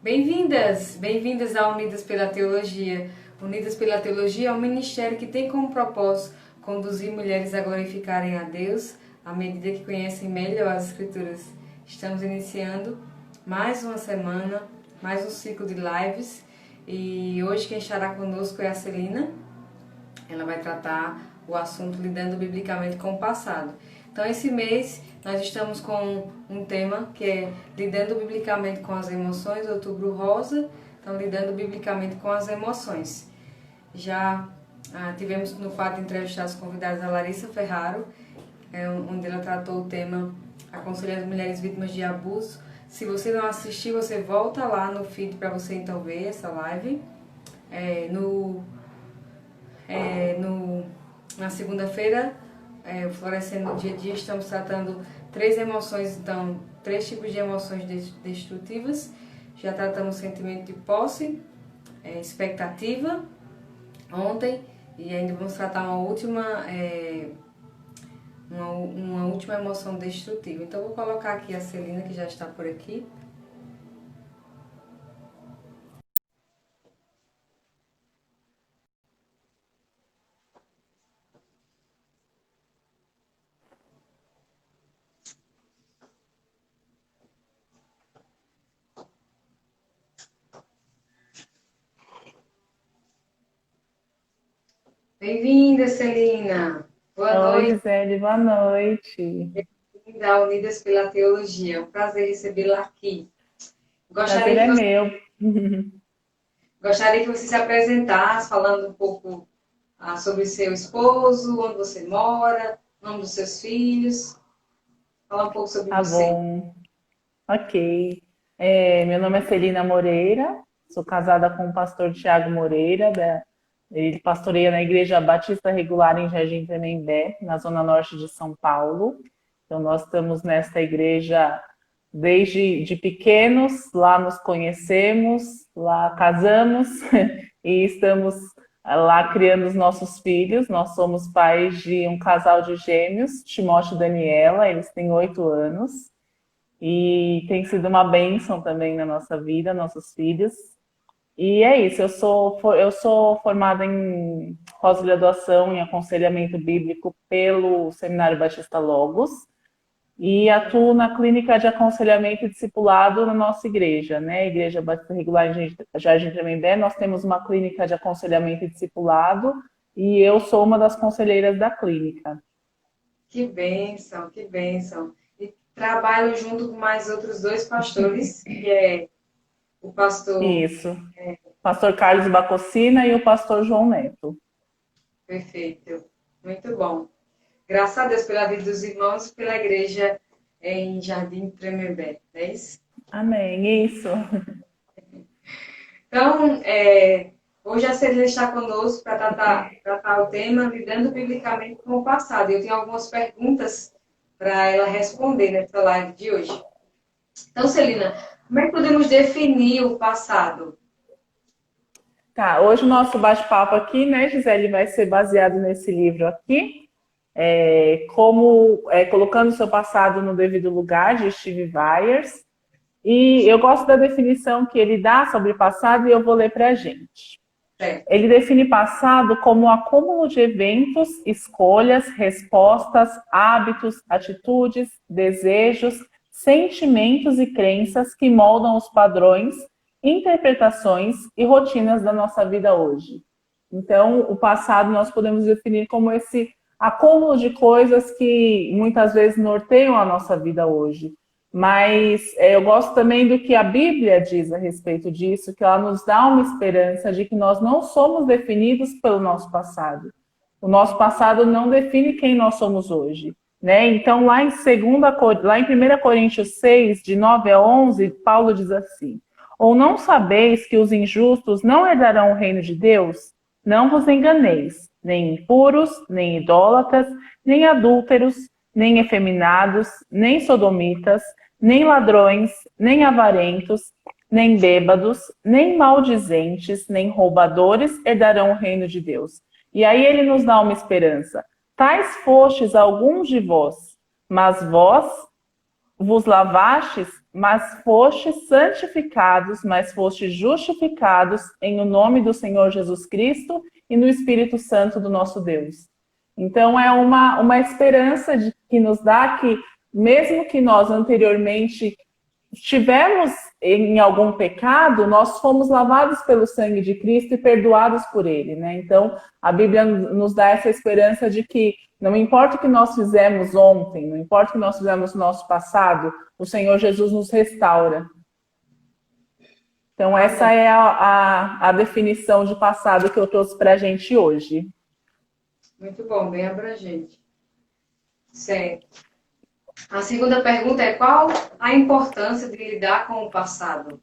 Bem-vindas, bem-vindas a Unidas pela Teologia. Unidas pela Teologia é um ministério que tem como propósito conduzir mulheres a glorificarem a Deus à medida que conhecem melhor as Escrituras. Estamos iniciando mais uma semana, mais um ciclo de lives e hoje quem estará conosco é a Celina. Ela vai tratar o assunto lidando biblicamente com o passado. Então, esse mês nós estamos com um tema que é lidando biblicamente com as emoções, Outubro Rosa. Então, lidando biblicamente com as emoções. Já tivemos no quadro de entrevistados convidados a Larissa Ferraro, onde ela tratou o tema Aconselhando Mulheres Vítimas de Abuso. Se você não assistiu, você volta lá no feed para você então ver essa live. Na segunda-feira, Florescendo no Dia a Dia, estamos tratando três emoções, então, três tipos de emoções destrutivas. Já tratamos sentimento de posse, expectativa, ontem, e ainda vamos tratar uma última emoção destrutiva. Então, vou colocar aqui a Celina, que já está por aqui. Bem-vinda, Celina. Boa Oi, noite. Gisele, boa noite. Bem-vinda a Unidas pela Teologia. É um prazer recebê-la aqui. Prazer Gostaria que é você, meu. gostaria que você se apresentasse, falando um pouco sobre seu esposo, onde você mora, o nome dos seus filhos. Falar um pouco sobre Tá você. bom, ok. Meu nome é Celina Moreira, sou casada com o pastor Tiago Moreira, ele pastoreia na Igreja Batista Regular em Jardim Tremembé, na zona norte de São Paulo. Então, nós estamos nesta igreja desde de pequenos, lá nos conhecemos, lá casamos e estamos lá criando os nossos filhos. Nós somos pais de um casal de gêmeos, Timóteo e Daniela, eles têm 8 anos e tem sido uma bênção também na nossa vida, nossos filhos. E é isso, eu sou formada em pós-graduação em aconselhamento bíblico pelo Seminário Batista Logos e atuo na clínica de aconselhamento e discipulado na nossa igreja, né? Igreja Batista Regular em Jardim Tremembé, nós temos uma clínica de aconselhamento e discipulado e eu sou uma das conselheiras da clínica. Que bênção, que bênção. E trabalho junto com mais outros dois pastores, que é o pastor Isso. Pastor Carlos Bacocina e o pastor João Neto. Perfeito. Muito bom. Graças a Deus pela vida dos irmãos e pela igreja em Jardim Tremembé. É isso? Amém. Isso. Então, hoje a Celina está conosco para tratar o tema lidando biblicamente com o passado. Eu tenho algumas perguntas para ela responder nessa live de hoje. Então, Celina, como é que podemos definir o passado? Tá, hoje o nosso bate-papo aqui, né, Gisele, vai ser baseado nesse livro aqui, colocando o seu passado no devido lugar, de Steve Byers. E eu gosto da definição que ele dá sobre passado e eu vou ler para a gente. Certo. Ele define passado como um acúmulo de eventos, escolhas, respostas, hábitos, atitudes, desejos, sentimentos e crenças que moldam os padrões, interpretações e rotinas da nossa vida hoje. Então, o passado nós podemos definir como esse acúmulo de coisas que muitas vezes norteiam a nossa vida hoje. Mas eu gosto também do que a Bíblia diz a respeito disso, que ela nos dá uma esperança de que nós não somos definidos pelo nosso passado. O nosso passado não define quem nós somos hoje. Né? Então, lá em 1 Coríntios 6, de 9 a 11, Paulo diz assim: ou não sabeis que os injustos não herdarão o reino de Deus? Não vos enganeis, nem impuros, nem idólatras, nem adúlteros, nem efeminados, nem sodomitas, nem ladrões, nem avarentos, nem bêbados, nem maldizentes, nem roubadores herdarão o reino de Deus. E aí ele nos dá uma esperança. Tais fostes alguns de vós, mas vós vos lavastes, mas fostes santificados, mas fostes justificados em o nome do Senhor Jesus Cristo e no Espírito Santo do nosso Deus. Então é uma esperança que nos dá que, mesmo que nós anteriormente estivemos em algum pecado, nós fomos lavados pelo sangue de Cristo e perdoados por Ele, né? Então, a Bíblia nos dá essa esperança de que não importa o que nós fizemos ontem, não importa o que nós fizemos no nosso passado, o Senhor Jesus nos restaura. Então, essa é a definição de passado que eu trouxe para a gente hoje. Muito bom, bem abrangente. Certo. A segunda pergunta é: qual a importância de lidar com o passado?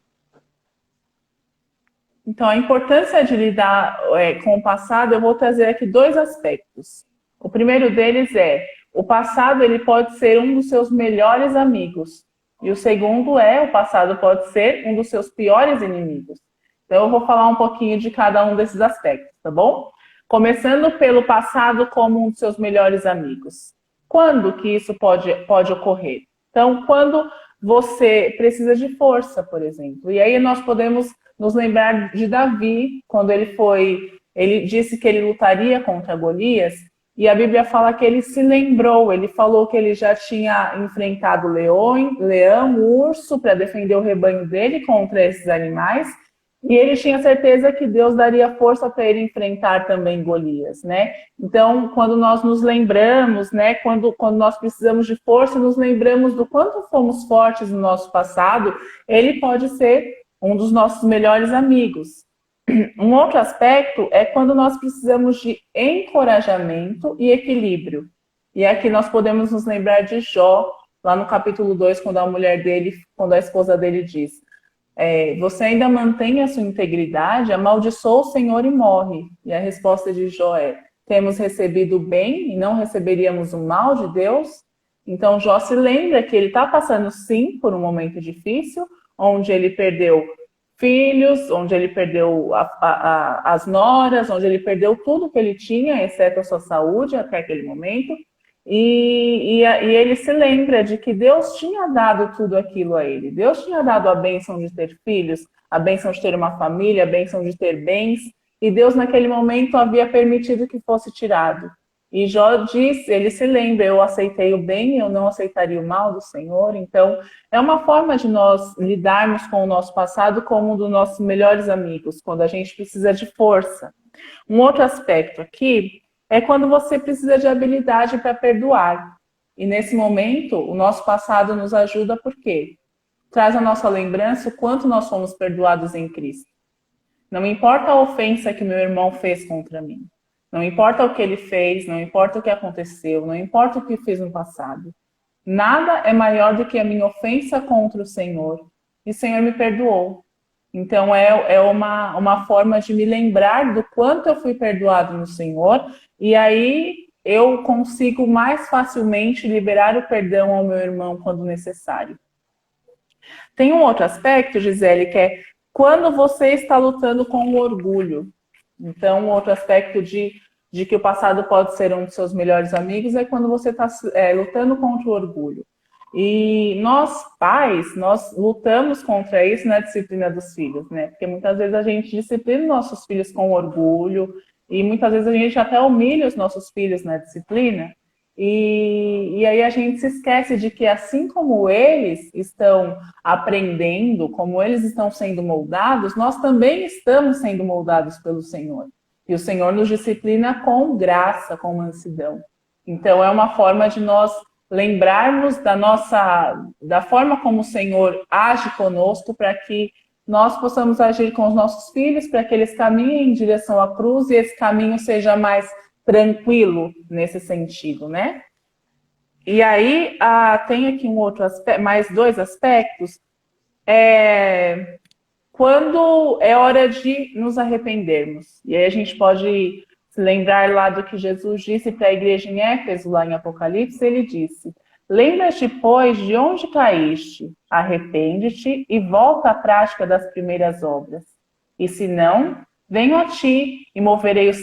Então, a importância de lidar com o passado, eu vou trazer aqui 2 aspectos. O primeiro deles é: o passado ele pode ser um dos seus melhores amigos. E o segundo é: o passado pode ser um dos seus piores inimigos. Então, eu vou falar um pouquinho de cada um desses aspectos, tá bom? Começando pelo passado como um dos seus melhores amigos. Quando que isso pode ocorrer? Então, quando você precisa de força, por exemplo. E aí nós podemos nos lembrar de Davi, quando ele disse que ele lutaria contra Golias, e a Bíblia fala que ele se lembrou, ele falou que ele já tinha enfrentado leão, urso, para defender o rebanho dele contra esses animais, e ele tinha certeza que Deus daria força para ele enfrentar também Golias, né? Então, quando nós nos lembramos, né, quando nós precisamos de força, nos lembramos do quanto fomos fortes no nosso passado, ele pode ser um dos nossos melhores amigos. Um outro aspecto é quando nós precisamos de encorajamento e equilíbrio. E aqui nós podemos nos lembrar de Jó, lá no capítulo 2, quando a esposa dele diz: você ainda mantém a sua integridade, amaldiçoa o Senhor e morre. E a resposta de Jó é: temos recebido o bem e não receberíamos o mal de Deus? Então Jó se lembra que ele está passando sim por um momento difícil, onde ele perdeu filhos, onde ele perdeu as noras, onde ele perdeu tudo que ele tinha, exceto a sua saúde até aquele momento. E ele se lembra de que Deus tinha dado tudo aquilo a ele. Deus tinha dado a bênção de ter filhos, a bênção de ter uma família, a bênção de ter bens. E Deus, naquele momento, havia permitido que fosse tirado. E Jó diz, ele se lembra: eu aceitei o bem e eu não aceitaria o mal do Senhor. Então, é uma forma de nós lidarmos com o nosso passado como um dos nossos melhores amigos, quando a gente precisa de força. Um outro aspecto aqui é quando você precisa de habilidade para perdoar. E nesse momento, o nosso passado nos ajuda porque traz à nossa lembrança o quanto nós fomos perdoados em Cristo. Não importa a ofensa que meu irmão fez contra mim. Não importa o que ele fez, não importa o que aconteceu, não importa o que fez no passado. Nada é maior do que a minha ofensa contra o Senhor. E o Senhor me perdoou. Então é uma forma de me lembrar do quanto eu fui perdoado no Senhor, e aí eu consigo mais facilmente liberar o perdão ao meu irmão quando necessário. Tem um outro aspecto, Gisele, que é quando você está lutando com o orgulho. Então, outro aspecto de que o passado pode ser um dos seus melhores amigos é quando você está lutando contra o orgulho. E nós, pais, nós lutamos contra isso na disciplina dos filhos, né? Porque muitas vezes a gente disciplina nossos filhos com orgulho e muitas vezes a gente até humilha os nossos filhos na disciplina. E aí a gente se esquece de que assim como eles estão aprendendo, como eles estão sendo moldados, nós também estamos sendo moldados pelo Senhor. E o Senhor nos disciplina com graça, com mansidão. Então é uma forma de nós lembrarmos da forma como o Senhor age conosco, para que nós possamos agir com os nossos filhos, para que eles caminhem em direção à cruz e esse caminho seja mais tranquilo nesse sentido, né? E aí tem aqui um outro aspecto, mais 2 aspectos. Quando é hora de nos arrependermos. E aí a gente pode se lembrar lá do que Jesus disse para a igreja em Éfeso, lá em Apocalipse. Ele disse: lembra-te, pois, de onde caíste, arrepende-te e volta à prática das primeiras obras. E se não, venho a ti e moverei do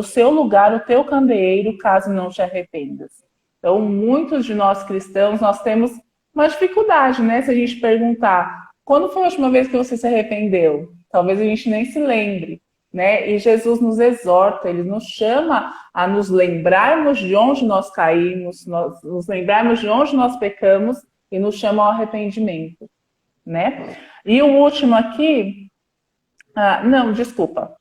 seu lugar o teu candeeiro, caso não te arrependas. Então, muitos de nós cristãos, nós temos uma dificuldade, né? Se a gente perguntar, quando foi a última vez que você se arrependeu? Talvez a gente nem se lembre, né? E Jesus nos exorta, ele nos chama a nos lembrarmos de onde nós caímos, nos lembrarmos de onde nós pecamos e nos chama ao arrependimento, né? E o último aqui, não, desculpa,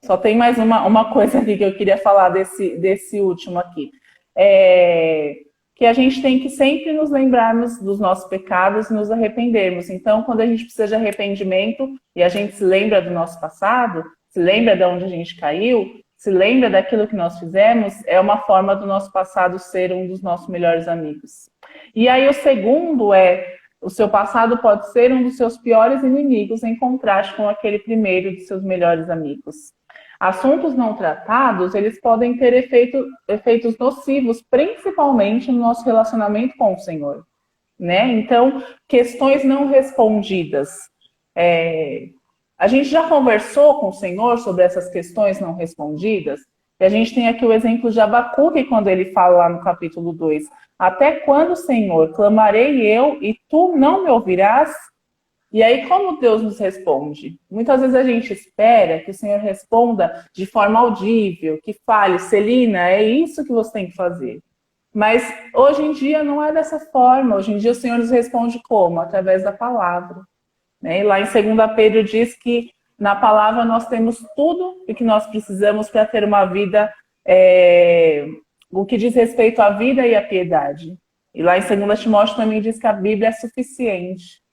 só tem mais uma coisa aqui que eu queria falar desse último aqui. Que a gente tem que sempre nos lembrarmos dos nossos pecados e nos arrependermos. Então, quando a gente precisa de arrependimento e a gente se lembra do nosso passado, se lembra de onde a gente caiu, se lembra daquilo que nós fizemos, é uma forma do nosso passado ser um dos nossos melhores amigos. E aí o segundo o seu passado pode ser um dos seus piores inimigos em contraste com aquele primeiro de seus melhores amigos. Assuntos não tratados, eles podem ter efeitos nocivos, principalmente no nosso relacionamento com o Senhor, né? Então, questões não respondidas. A gente já conversou com o Senhor sobre essas questões não respondidas? E a gente tem aqui o exemplo de Abacuque, quando ele fala lá no capítulo 2. Até quando, Senhor, clamarei eu e tu não me ouvirás? E aí, como Deus nos responde? Muitas vezes a gente espera que o Senhor responda de forma audível, que fale, Celina, é isso que você tem que fazer. Mas hoje em dia não é dessa forma. Hoje em dia o Senhor nos responde como? Através da palavra. Né? E lá em 2 Pedro diz que na palavra nós temos tudo o que nós precisamos para ter uma vida, o que diz respeito à vida e à piedade. E lá em 2 Timóteo também diz que a Bíblia é suficiente.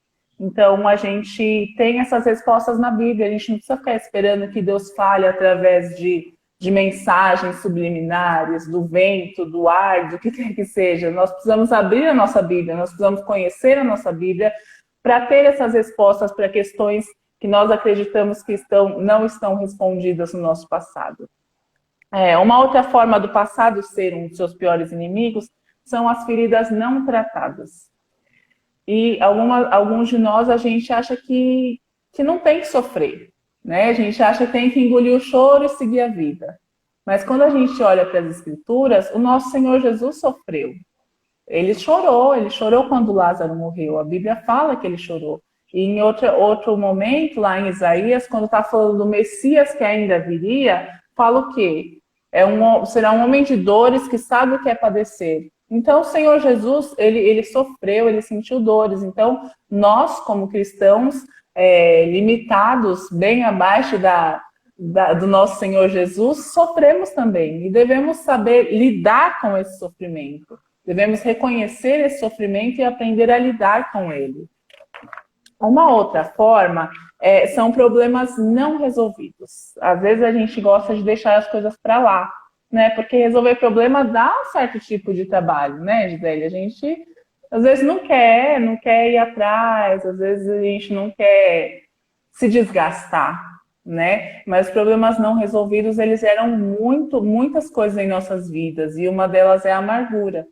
Então, a gente tem essas respostas na Bíblia, a gente não precisa ficar esperando que Deus fale através de mensagens subliminares, do vento, do ar, do que quer que seja. Nós precisamos abrir a nossa Bíblia, nós precisamos conhecer a nossa Bíblia para ter essas respostas para questões que nós acreditamos que não estão respondidas no nosso passado. Uma outra forma do passado ser um dos seus piores inimigos são as feridas não tratadas. E alguns de nós, a gente acha que não tem que sofrer, né? A gente acha que tem que engolir o choro e seguir a vida. Mas quando a gente olha para as Escrituras, o nosso Senhor Jesus sofreu. Ele chorou quando Lázaro morreu. A Bíblia fala que ele chorou. E em outro momento, lá em Isaías, quando está falando do Messias que ainda viria, fala o quê? Será um homem de dores que sabe o que é padecer. Então, o Senhor Jesus, ele sofreu, ele sentiu dores. Então, nós, como cristãos, limitados, bem abaixo do nosso Senhor Jesus, sofremos também. E devemos saber lidar com esse sofrimento. Devemos reconhecer esse sofrimento e aprender a lidar com ele. Uma outra forma são problemas não resolvidos. Às vezes a gente gosta de deixar as coisas para lá. Né? Porque resolver problema dá um certo tipo de trabalho, né, Gisele? A gente, às vezes, não quer ir atrás, às vezes a gente não quer se desgastar, né? Mas os problemas não resolvidos, eles geram muitas coisas em nossas vidas, e uma delas é a amargura,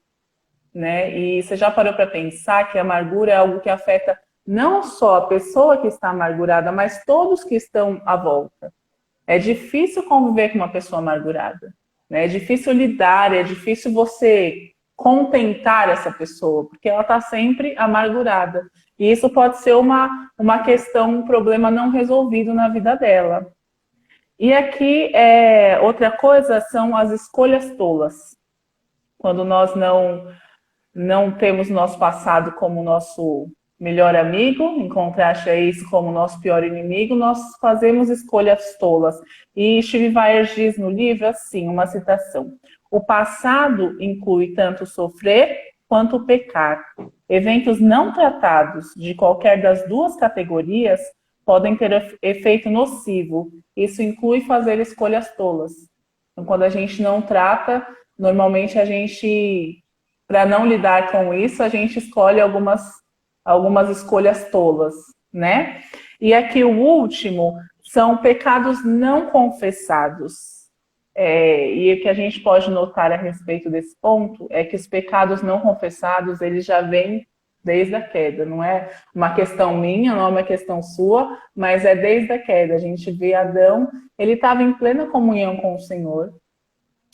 né? E você já parou para pensar que a amargura é algo que afeta não só a pessoa que está amargurada, mas todos que estão à volta. É difícil conviver com uma pessoa amargurada. É difícil lidar, é difícil você contentar essa pessoa, porque ela está sempre amargurada. E isso pode ser uma questão, um problema não resolvido na vida dela. E aqui, outra coisa são as escolhas tolas. Quando nós não temos nosso passado como nosso melhor amigo, em contraste a isso como nosso pior inimigo, nós fazemos escolhas tolas. E Steve Weyer diz no livro assim, uma citação: o passado inclui tanto sofrer quanto pecar. Eventos não tratados de qualquer das duas categorias podem ter efeito nocivo. Isso inclui fazer escolhas tolas. Então, quando a gente não trata, normalmente a gente, para não lidar com isso, a gente escolhe algumas escolhas tolas, né? E aqui o último são pecados não confessados. E o que a gente pode notar a respeito desse ponto é que os pecados não confessados, eles já vêm desde a queda. Não é uma questão minha, não é uma questão sua, mas é desde a queda. A gente vê Adão, ele estava em plena comunhão com o Senhor,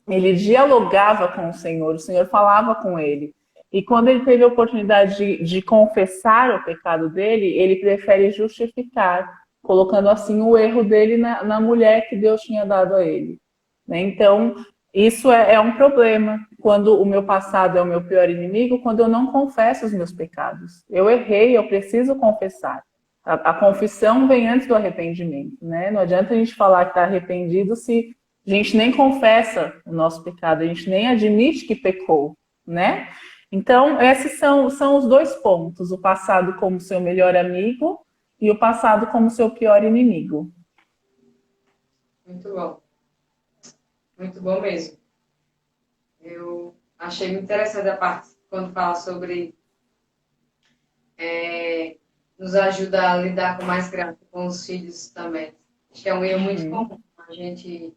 ele dialogava com o Senhor falava com ele. E quando ele teve a oportunidade de confessar o pecado dele, ele prefere justificar, colocando assim o erro dele na mulher que Deus tinha dado a ele. Né? Então, isso é um problema. Quando o meu passado é o meu pior inimigo, quando eu não confesso os meus pecados. Eu errei, eu preciso confessar. A confissão vem antes do arrependimento, né? Não adianta a gente falar que está arrependido se a gente nem confessa o nosso pecado, a gente nem admite que pecou, né? Então, esses são os dois pontos: o passado como seu melhor amigo e o passado como seu pior inimigo. Muito bom. Muito bom mesmo. Eu achei muito interessante a parte quando fala sobre nos ajuda a lidar com mais graça com os filhos também. Acho que é um erro muito comum. A gente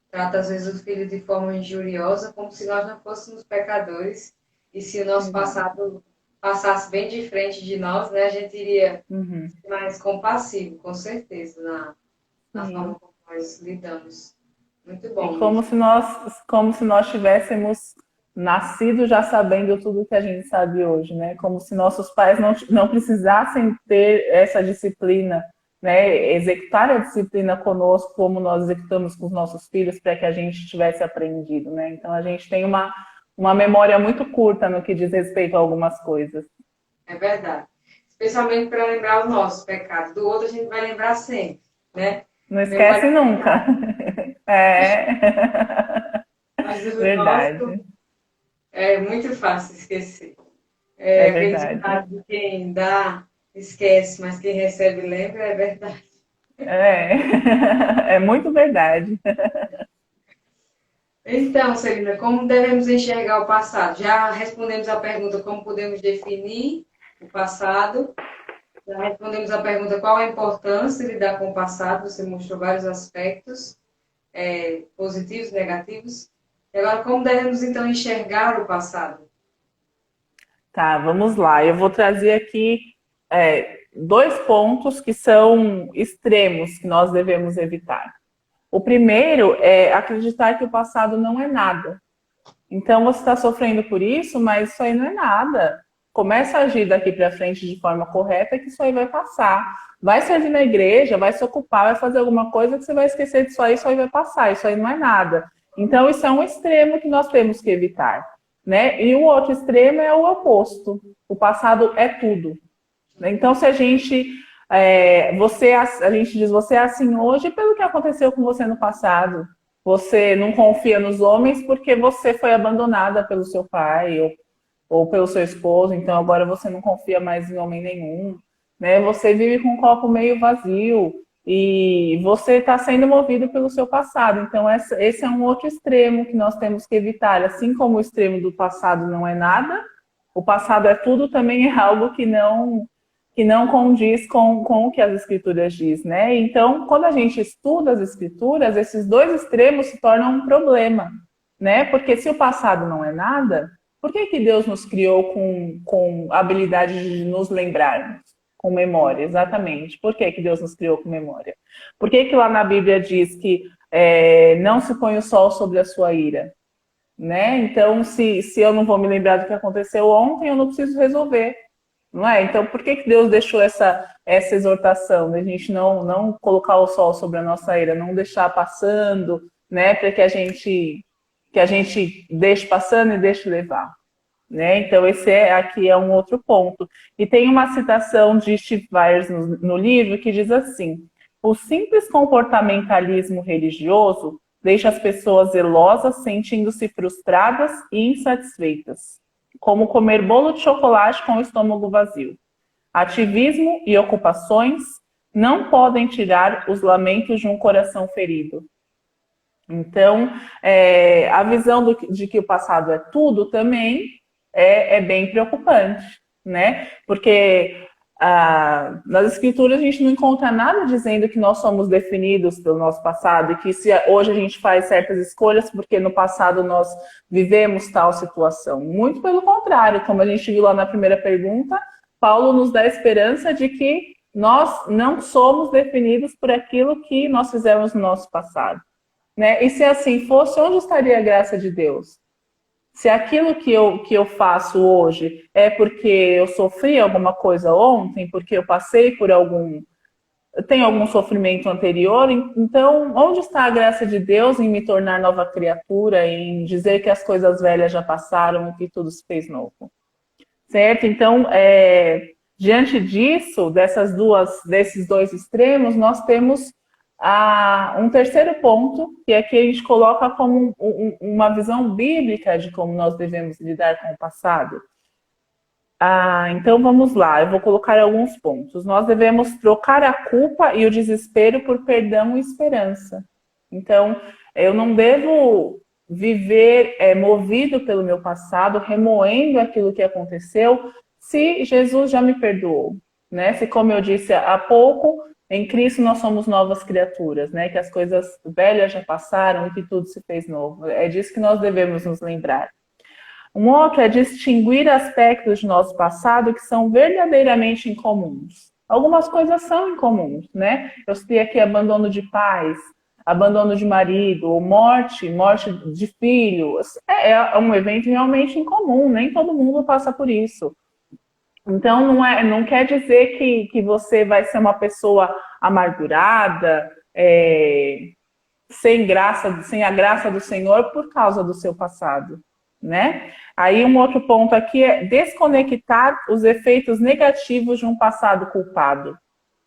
trata, às vezes, o filho de forma injuriosa, como se nós não fôssemos pecadores. E se o nosso passado passasse bem de frente de nós, né, a gente iria ser mais compassivo, com certeza, na forma como nós lidamos. Muito bom. E como se nós tivéssemos nascido já sabendo tudo que a gente sabe hoje, né? Como se nossos pais não precisassem ter essa disciplina, né? Executar a disciplina conosco como nós executamos com os nossos filhos para que a gente tivesse aprendido, né? Então a gente tem uma memória muito curta no que diz respeito a algumas coisas. É verdade. Especialmente para lembrar o nosso pecado. Do outro a gente vai lembrar sempre, né? Não esquece nunca. Mas o Verdade. nosso é muito fácil esquecer. É Aquele verdade. ditado de quem dá, esquece, mas quem recebe lembra, é verdade. É muito verdade. Então, Celina, como devemos enxergar o passado? Já respondemos a pergunta como podemos definir o passado. Já respondemos a pergunta qual a importância de lidar com o passado. Você mostrou vários aspectos, positivos e negativos. E agora, como devemos, então, enxergar o passado? Tá, vamos lá. Eu vou trazer aqui dois pontos que são extremos que nós devemos evitar. O primeiro é acreditar que o passado não é nada. Então você está sofrendo por isso, mas isso aí não é nada. Começa a agir daqui para frente de forma correta que isso aí vai passar. Vai servir na igreja, vai se ocupar, vai fazer alguma coisa que você vai esquecer disso aí vai passar. Isso aí não é nada. Então isso é um extremo que nós temos que evitar, né? E o outro extremo é o oposto. O passado é tudo. Então se a gente a gente diz, você é assim hoje pelo que aconteceu com você no passado. Você não confia nos homens porque você foi abandonada pelo seu pai ou pelo seu esposo, então agora você não confia mais em homem nenhum. Né? Você vive com um copo meio vazio e você está sendo movido pelo seu passado. Então esse é um outro extremo que nós temos que evitar. Assim como o extremo do passado não é nada, o passado é tudo também é algo que não condiz com o que as escrituras diz, né? Então, quando a gente estuda as escrituras, esses dois extremos se tornam um problema, né? Porque se o passado não é nada, por que Deus nos criou com a habilidade de nos lembrarmos? Com memória, exatamente. Por que Deus nos criou com memória? Por que lá na Bíblia diz que não se põe o sol sobre a sua ira? Né? Então, se eu não vou me lembrar do que aconteceu ontem, eu não preciso resolver. Não é? Então, por que Deus deixou essa exortação de a gente não colocar o sol sobre a nossa ira, não deixar passando, né? Para que a gente deixe passando e deixe levar. Né? Então, esse aqui é um outro ponto. E tem uma citação de Steve Byers no livro que diz assim: o simples comportamentalismo religioso deixa as pessoas zelosas sentindo-se frustradas e insatisfeitas, como comer bolo de chocolate com o estômago vazio. Ativismo e ocupações não podem tirar os lamentos de um coração ferido. Então, a visão de que o passado é tudo também é bem preocupante, né? Porque nas escrituras a gente não encontra nada dizendo que nós somos definidos pelo nosso passado e que se hoje a gente faz certas escolhas porque no passado nós vivemos tal situação. Muito pelo contrário, como a gente viu lá na primeira pergunta, Paulo nos dá a esperança de que nós não somos definidos por aquilo que nós fizemos no nosso passado. Né? E se assim fosse, onde estaria a graça de Deus? Se aquilo que eu faço hoje é porque eu sofri alguma coisa ontem, porque eu passei por tem algum sofrimento anterior, então onde está a graça de Deus em me tornar nova criatura, em dizer que as coisas velhas já passaram e que tudo se fez novo? Certo? Então, diante disso, desses dois extremos, nós temos um terceiro ponto, que é que a gente coloca como uma visão bíblica de como nós devemos lidar com o passado. Então vamos lá, eu vou colocar alguns pontos. Nós devemos trocar a culpa e o desespero por perdão e esperança. Então, eu não devo viver movido pelo meu passado, remoendo aquilo que aconteceu, se Jesus já me perdoou, né? Se, como eu disse há pouco, em Cristo nós somos novas criaturas, né? Que as coisas velhas já passaram e que tudo se fez novo. É disso que nós devemos nos lembrar. Um outro é distinguir aspectos do nosso passado que são verdadeiramente incomuns. Algumas coisas são incomuns, né? Eu citei aqui abandono de pais, abandono de marido, ou morte de filhos. É um evento realmente incomum, nem todo mundo passa por isso. Então, não quer dizer que você vai ser uma pessoa amargurada, sem a graça do Senhor por causa do seu passado, né? Aí um outro ponto aqui é desconectar os efeitos negativos de um passado culpado.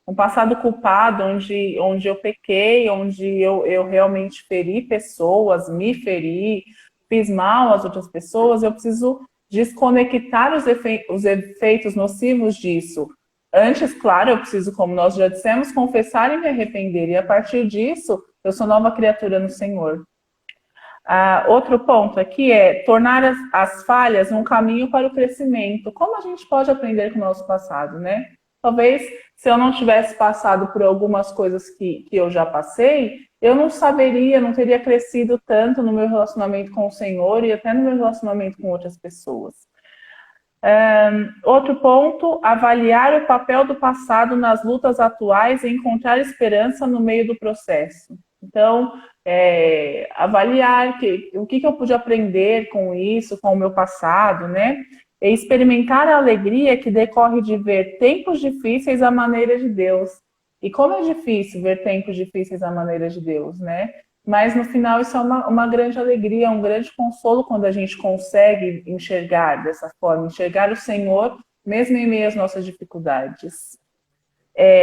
Um passado culpado onde eu pequei, onde eu realmente feri pessoas, me feri, fiz mal às outras pessoas, eu preciso desconectar os efeitos nocivos disso. Antes, claro, eu preciso, como nós já dissemos, confessar e me arrepender. E a partir disso, eu sou nova criatura no Senhor. Outro ponto aqui é tornar as falhas um caminho para o crescimento. Como a gente pode aprender com o nosso passado, né? Talvez, se eu não tivesse passado por algumas coisas que eu já passei, eu não teria crescido tanto no meu relacionamento com o Senhor e até no meu relacionamento com outras pessoas. Outro ponto, avaliar o papel do passado nas lutas atuais e encontrar esperança no meio do processo. Então, avaliar o que eu pude aprender com isso, com o meu passado, né? E experimentar a alegria que decorre de ver tempos difíceis à maneira de Deus. E como é difícil ver tempos difíceis à maneira de Deus, né? Mas no final isso é uma grande alegria, um grande consolo quando a gente consegue enxergar dessa forma, enxergar o Senhor mesmo em meio às nossas dificuldades.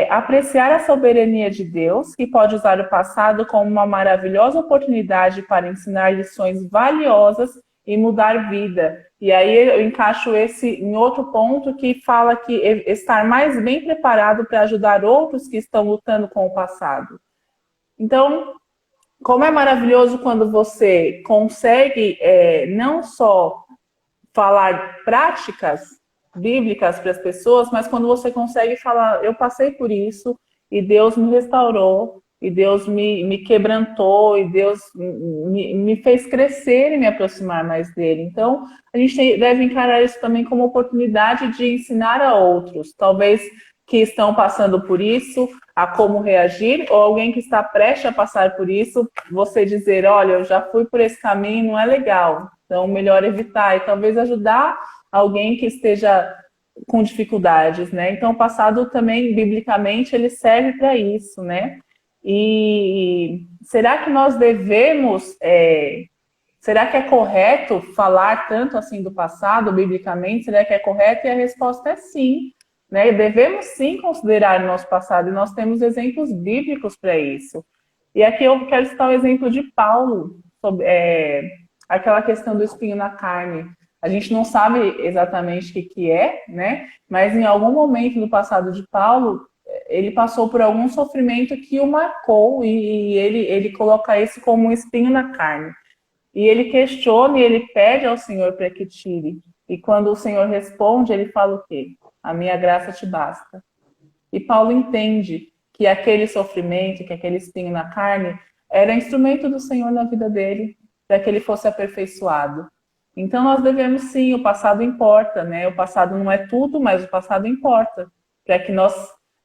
Apreciar a soberania de Deus, que pode usar o passado como uma maravilhosa oportunidade para ensinar lições valiosas e mudar vida. E aí eu encaixo esse em outro ponto que fala que estar mais bem preparado para ajudar outros que estão lutando com o passado. Então, como é maravilhoso quando você consegue não só falar práticas bíblicas para as pessoas, mas quando você consegue falar, eu passei por isso e Deus me restaurou, e Deus me quebrantou, e Deus me fez crescer e me aproximar mais dele. Então, a gente deve encarar isso também como oportunidade de ensinar a outros, talvez que estão passando por isso, a como reagir, ou alguém que está prestes a passar por isso, você dizer, olha, eu já fui por esse caminho, não é legal, então melhor evitar, e talvez ajudar alguém que esteja com dificuldades, né? Então, o passado também, biblicamente, ele serve para isso, né? E será que nós devemos, será que é correto falar tanto assim do passado, biblicamente? Será que é correto? E a resposta é sim, né? Devemos sim considerar o nosso passado, e nós temos exemplos bíblicos para isso. E aqui eu quero citar o exemplo de Paulo, sobre aquela questão do espinho na carne. A gente não sabe exatamente o que é, né? Mas em algum momento do passado de Paulo, ele passou por algum sofrimento que o marcou e ele coloca isso como um espinho na carne. E ele questiona e ele pede ao Senhor para que tire. E quando o Senhor responde, ele fala o quê? A minha graça te basta. E Paulo entende que aquele sofrimento, que aquele espinho na carne, era instrumento do Senhor na vida dele, para que ele fosse aperfeiçoado. Então nós devemos sim, o passado importa, né? O passado não é tudo, mas o passado importa, para que nós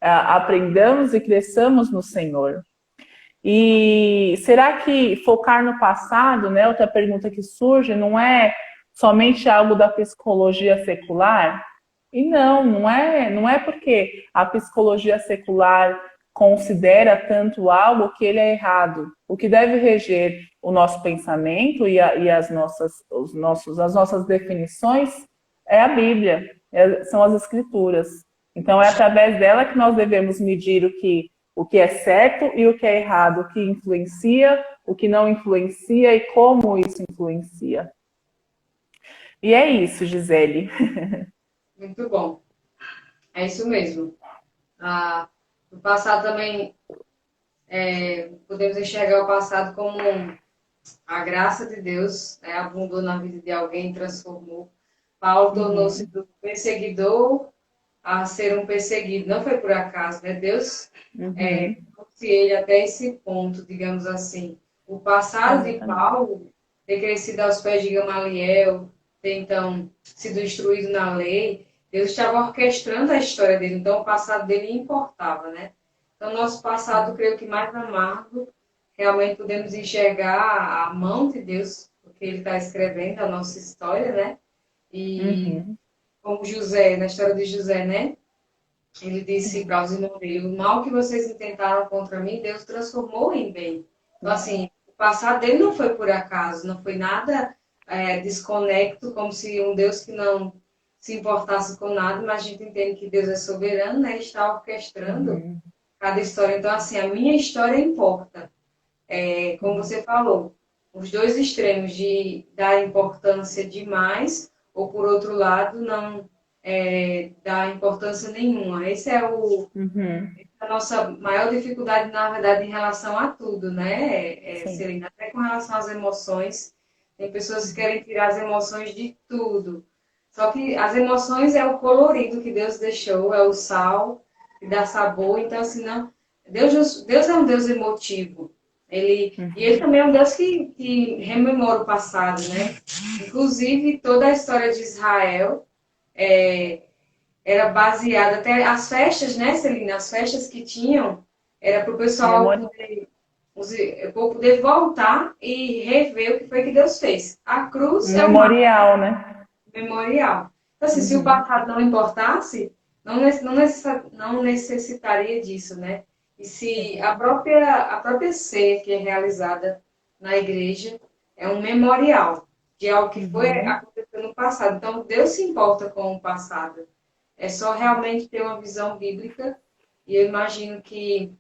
aprendamos e cresçamos no Senhor. E será que focar no passado, né? Outra pergunta que surge, não é somente algo da psicologia secular? E não é porque a psicologia secular considera tanto algo que ele é errado. O que deve reger o nosso pensamento e as nossas definições é a Bíblia, são as Escrituras. Então é através dela que nós devemos medir o que é certo e o que é errado, o que influencia, o que não influencia e como isso influencia. E é isso, Gisele. Muito bom. É isso mesmo. No passado também podemos enxergar o passado como a graça de Deus, abundou na vida de alguém, transformou. Paulo tornou-se do perseguidor a ser um perseguido. Não foi por acaso, né? Deus trouxe ele até esse ponto, digamos assim. O passado de Paulo, ter crescido aos pés de Gamaliel, ter então sido instruído na lei, Deus estava orquestrando a história dele, então o passado dele importava, né? Então, nosso passado, creio que mais amargo, realmente podemos enxergar a mão de Deus, porque ele está escrevendo a nossa história, né? E como José, na história de José, né? Ele disse para os irmãos dele, o mal que vocês intentaram contra mim, Deus transformou em bem. Então, assim, o passado dele não foi por acaso, não foi nada desconecto, como se um Deus que não se importasse com nada, mas a gente entende que Deus é soberano, né? Está orquestrando cada história. Então, assim, a minha história importa. Como você falou, os dois extremos de dar importância demais, ou por outro lado, não dar importância nenhuma. Esse é a nossa maior dificuldade, na verdade, em relação a tudo, né, Celina? Até com relação às emoções, tem pessoas que querem tirar as emoções de tudo. Só que as emoções é o colorido que Deus deixou, é o sal que dá sabor. Então, assim, não, Deus é um Deus emotivo. E ele também é um Deus que rememora o passado, né? Inclusive, toda a história de Israel era baseada, até as festas, né, Celina? As festas que tinham, era para o pessoal poder voltar e rever o que foi que Deus fez. A cruz é uma memorial, né? memorial. Então, assim, se o passado não importasse, não necessitaria disso, né? E se a própria ceia que é realizada na igreja é um memorial de algo que aconteceu no passado. Então, Deus se importa com o passado. É só realmente ter uma visão bíblica e eu imagino que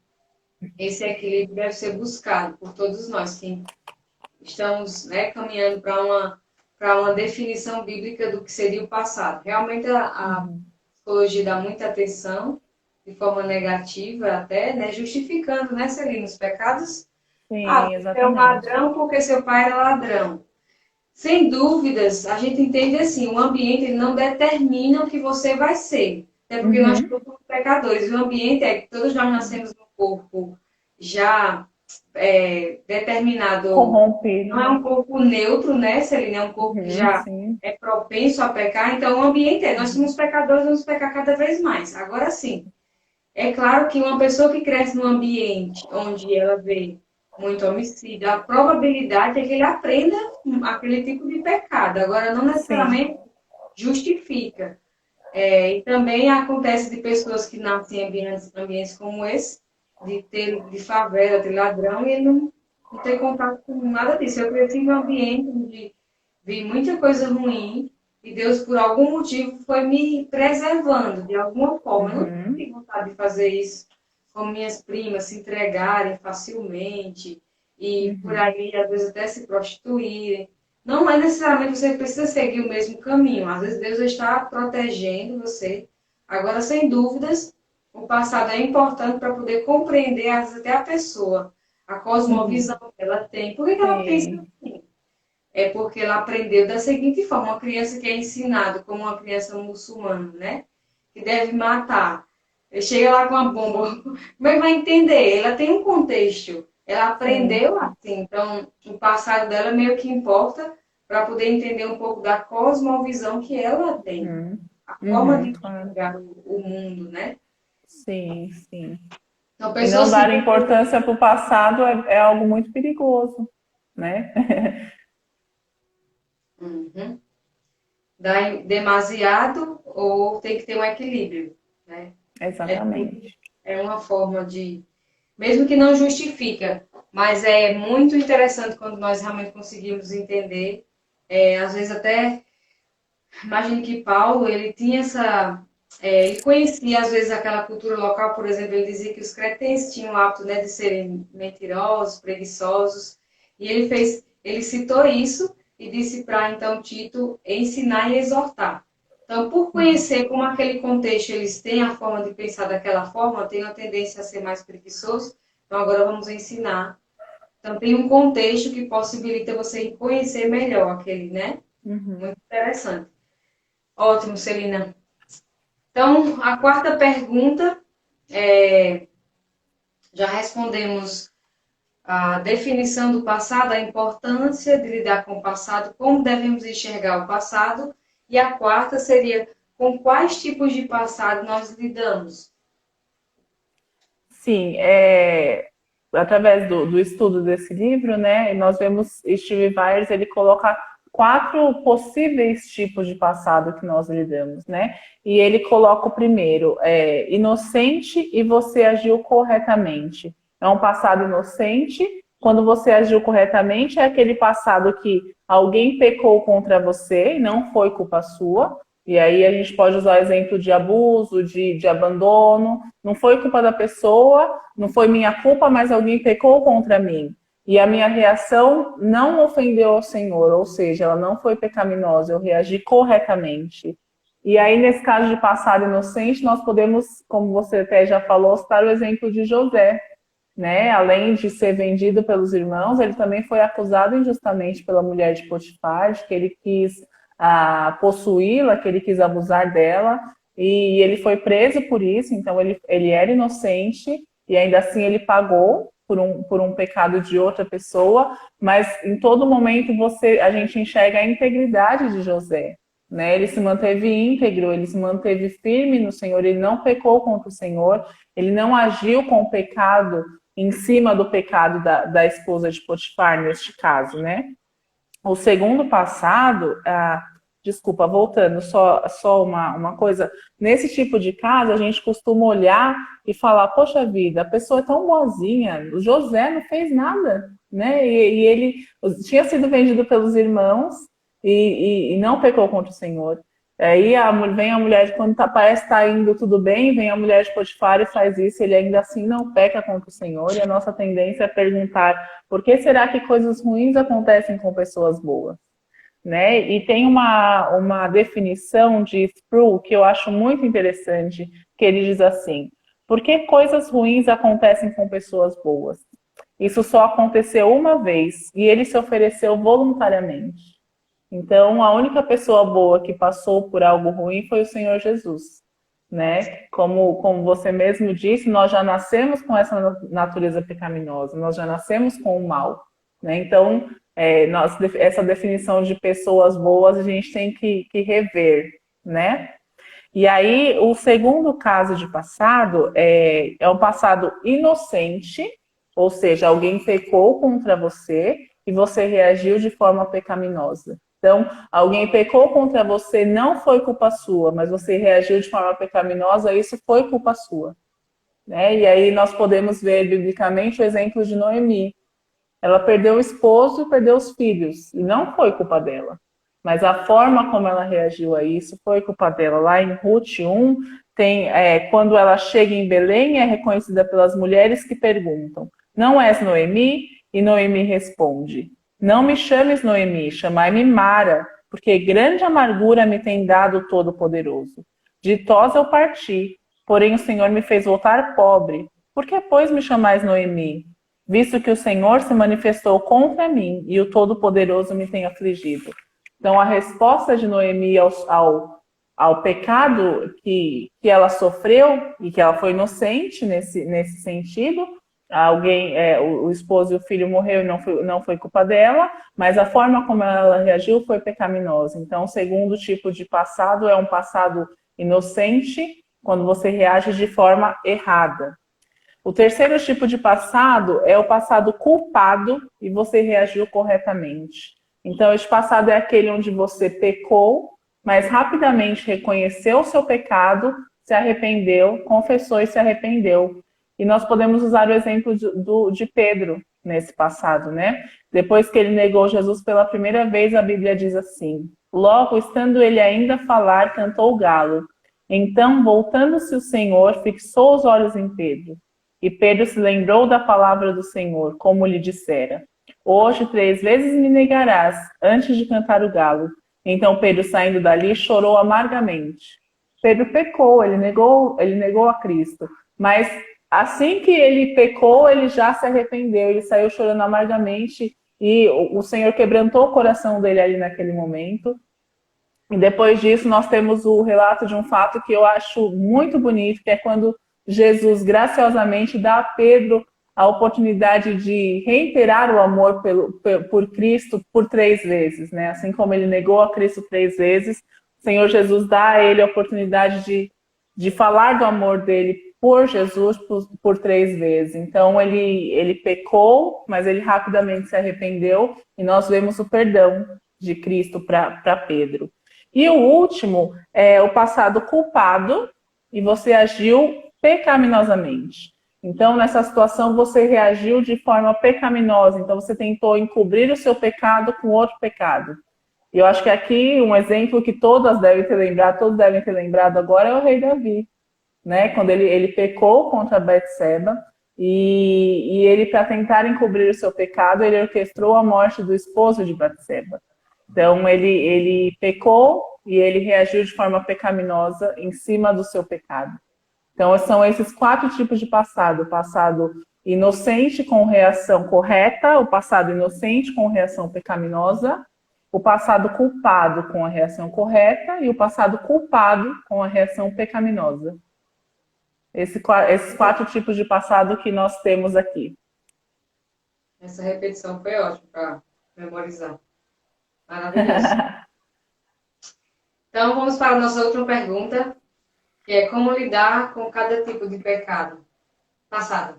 esse equilíbrio deve ser buscado por todos nós que estamos, né, caminhando para uma definição bíblica do que seria o passado. Realmente a psicologia dá muita atenção, de forma negativa até, né, justificando, né, Celina, os pecados. Sim, Você é um ladrão porque seu pai era ladrão. Sem dúvidas, a gente entende assim, o ambiente ele não determina o que você vai ser. Até porque nós somos pecadores. O ambiente é que todos nós nascemos no corpo já determinado. corrompido. Não é um corpo neutro, né, Celina? É um corpo que já é propenso a pecar. Então, o ambiente nós somos pecadores, vamos pecar cada vez mais. Agora sim, é claro que uma pessoa que cresce num ambiente onde ela vê muito homicídio, a probabilidade é que ele aprenda aquele tipo de pecado. Agora, não necessariamente justifica. E também acontece de pessoas que nascem em ambientes como esse, de favela, de ladrão, e ele não ter contato com nada disso. Eu cresci em um ambiente onde vi muita coisa ruim, e Deus, por algum motivo, foi me preservando de alguma forma. Eu não tenho vontade de fazer isso com minhas primas, se entregarem facilmente e por aí, às vezes, até se prostituírem. Não é necessariamente você precisa seguir o mesmo caminho. Às vezes, Deus está protegendo você. Agora, sem dúvidas, o passado é importante para poder compreender, às vezes, até a pessoa, a cosmovisão que ela tem. Por que ela pensa assim? É porque ela aprendeu da seguinte forma, uma criança que é ensinada como uma criança muçulmana, né? Que deve matar. Ele chega lá com a bomba, como é que vai entender? Ela tem um contexto, ela aprendeu assim, então o passado dela meio que importa para poder entender um pouco da cosmovisão que ela tem, a forma de enxergar o mundo, né? Sim, sim. Então, E não pessoas dar importância para o passado é algo muito perigoso, né? dar demasiado ou tem que ter um equilíbrio, né? Exatamente. É uma forma de, mesmo que não justifica, mas é muito interessante quando nós realmente conseguimos entender. Às vezes até, imagino que Paulo, ele tinha essa... ele conhecia, às vezes, aquela cultura local, por exemplo, ele dizia que os cretenses tinham o hábito, né, de serem mentirosos, preguiçosos, e ele citou isso e disse para, então, Tito ensinar e exortar. Então, por conhecer como aquele contexto eles têm a forma de pensar daquela forma, tem a tendência a ser mais preguiçoso, então agora vamos ensinar. Então, tem um contexto que possibilita você conhecer melhor aquele, né? Muito interessante. Ótimo, Celina. Então, a quarta pergunta, já respondemos a definição do passado, a importância de lidar com o passado, como devemos enxergar o passado. E a quarta seria, com quais tipos de passado nós lidamos? Sim, através do estudo desse livro, né, nós vemos Steve Byers, ele coloca 4 possíveis tipos de passado que nós lidamos, né? E ele coloca o primeiro, inocente e você agiu corretamente. É um passado inocente, quando você agiu corretamente, é aquele passado que alguém pecou contra você e não foi culpa sua. E aí a gente pode usar o exemplo de abuso, de abandono. Não foi culpa da pessoa, não foi minha culpa, mas alguém pecou contra mim. E a minha reação não ofendeu ao Senhor, ou seja, ela não foi pecaminosa, eu reagi corretamente. E aí, nesse caso de passado inocente, nós podemos, como você até já falou, citar o exemplo de José, né? Além de ser vendido pelos irmãos, ele também foi acusado injustamente pela mulher de Potifar, de que ele quis possuí-la, que ele quis abusar dela, e ele foi preso por isso, então ele era inocente, e ainda assim ele pagou por um pecado de outra pessoa, mas em todo momento a gente enxerga a integridade de José, né? Ele se manteve íntegro, ele se manteve firme no Senhor, ele não pecou contra o Senhor, ele não agiu com o pecado em cima do pecado da esposa de Potifar, neste caso, né? O segundo passado, desculpa, voltando, só uma coisa. Nesse tipo de caso, a gente costuma olhar e falar, poxa vida, a pessoa é tão boazinha, o José não fez nada, né? E ele tinha sido vendido pelos irmãos e não pecou contra o Senhor. Aí vem a mulher, quando parece que está indo tudo bem, vem a mulher de Potifar e faz isso, ele ainda assim não peca contra o Senhor, e a nossa tendência é perguntar, por que será que coisas ruins acontecem com pessoas boas? Né? E tem uma definição de Sproul que eu acho muito interessante, que ele diz assim, por que coisas ruins acontecem com pessoas boas? Isso só aconteceu uma vez, e ele se ofereceu voluntariamente. Então, a única pessoa boa que passou por algo ruim foi o Senhor Jesus, né? Como você mesmo disse, nós já nascemos com essa natureza pecaminosa, nós já nascemos com o mal, né? Então, essa definição de pessoas boas a gente tem que rever, né? E aí, o segundo caso de passado é um passado inocente, ou seja, alguém pecou contra você e você reagiu de forma pecaminosa. Então, alguém pecou contra você, não foi culpa sua, mas você reagiu de forma pecaminosa, isso foi culpa sua, né? E aí nós podemos ver biblicamente o exemplo de Noemi. Ela perdeu o esposo e perdeu os filhos, e não foi culpa dela. Mas a forma como ela reagiu a isso foi culpa dela. Lá em Ruth 1, quando ela chega em Belém, é reconhecida pelas mulheres que perguntam, não és Noemi? E Noemi responde, não me chames Noemi, chamai-me Mara, porque grande amargura me tem dado o Todo-Poderoso. Ditosa eu parti, porém o Senhor me fez voltar pobre. Por que, pois, me chamais Noemi? Visto que o Senhor se manifestou contra mim e o Todo-Poderoso me tem afligido. Então, a resposta de Noemi ao pecado que ela sofreu, e que ela foi inocente nesse sentido, o esposo e o filho morreu e não foi culpa dela, mas a forma como ela reagiu foi pecaminosa. Então, o segundo tipo de passado é um passado inocente, quando você reage de forma errada. O terceiro tipo de passado é o passado culpado e você reagiu corretamente. Então, esse passado é aquele onde você pecou, mas rapidamente reconheceu o seu pecado, se arrependeu, confessou e se arrependeu. E nós podemos usar o exemplo de Pedro nesse passado, né? Depois que ele negou Jesus pela primeira vez, a Bíblia diz assim: logo, estando ele ainda a falar, cantou o galo. Então, voltando-se o Senhor, fixou os olhos em Pedro. E Pedro se lembrou da palavra do Senhor, como lhe dissera: hoje 3 vezes me negarás, antes de cantar o galo. Então Pedro, saindo dali, chorou amargamente. Pedro pecou, ele negou a Cristo. Mas assim que ele pecou, ele já se arrependeu, ele saiu chorando amargamente e o Senhor quebrantou o coração dele ali naquele momento. E depois disso, nós temos o relato de um fato que eu acho muito bonito, que é quando Jesus graciosamente dá a Pedro a oportunidade de reiterar o amor por Cristo por 3 vezes, né? Assim como ele negou a Cristo 3 vezes, o Senhor Jesus dá a ele a oportunidade de falar do amor dele por Jesus por 3 vezes. Então ele pecou, mas ele rapidamente se arrependeu e nós vemos o perdão de Cristo para Pedro. E o último é o passado culpado e você agiu pecaminosamente. Então, nessa situação, você reagiu de forma pecaminosa. Então, você tentou encobrir o seu pecado com outro pecado. E eu acho que aqui um exemplo que todos devem ter lembrado agora é o rei Davi, né? Quando ele pecou contra Betseba e ele, para tentar encobrir o seu pecado, ele orquestrou a morte do esposo de Betseba. Então, ele pecou e ele reagiu de forma pecaminosa em cima do seu pecado. Então, são esses 4 tipos de passado. O passado inocente com reação correta, o passado inocente com reação pecaminosa, o passado culpado com a reação correta e o passado culpado com a reação pecaminosa. Esses 4 tipos de passado que nós temos aqui. Essa repetição foi ótima para memorizar. Maravilhoso. Então, vamos para a nossa última pergunta, que é como lidar com cada tipo de pecado. Passado.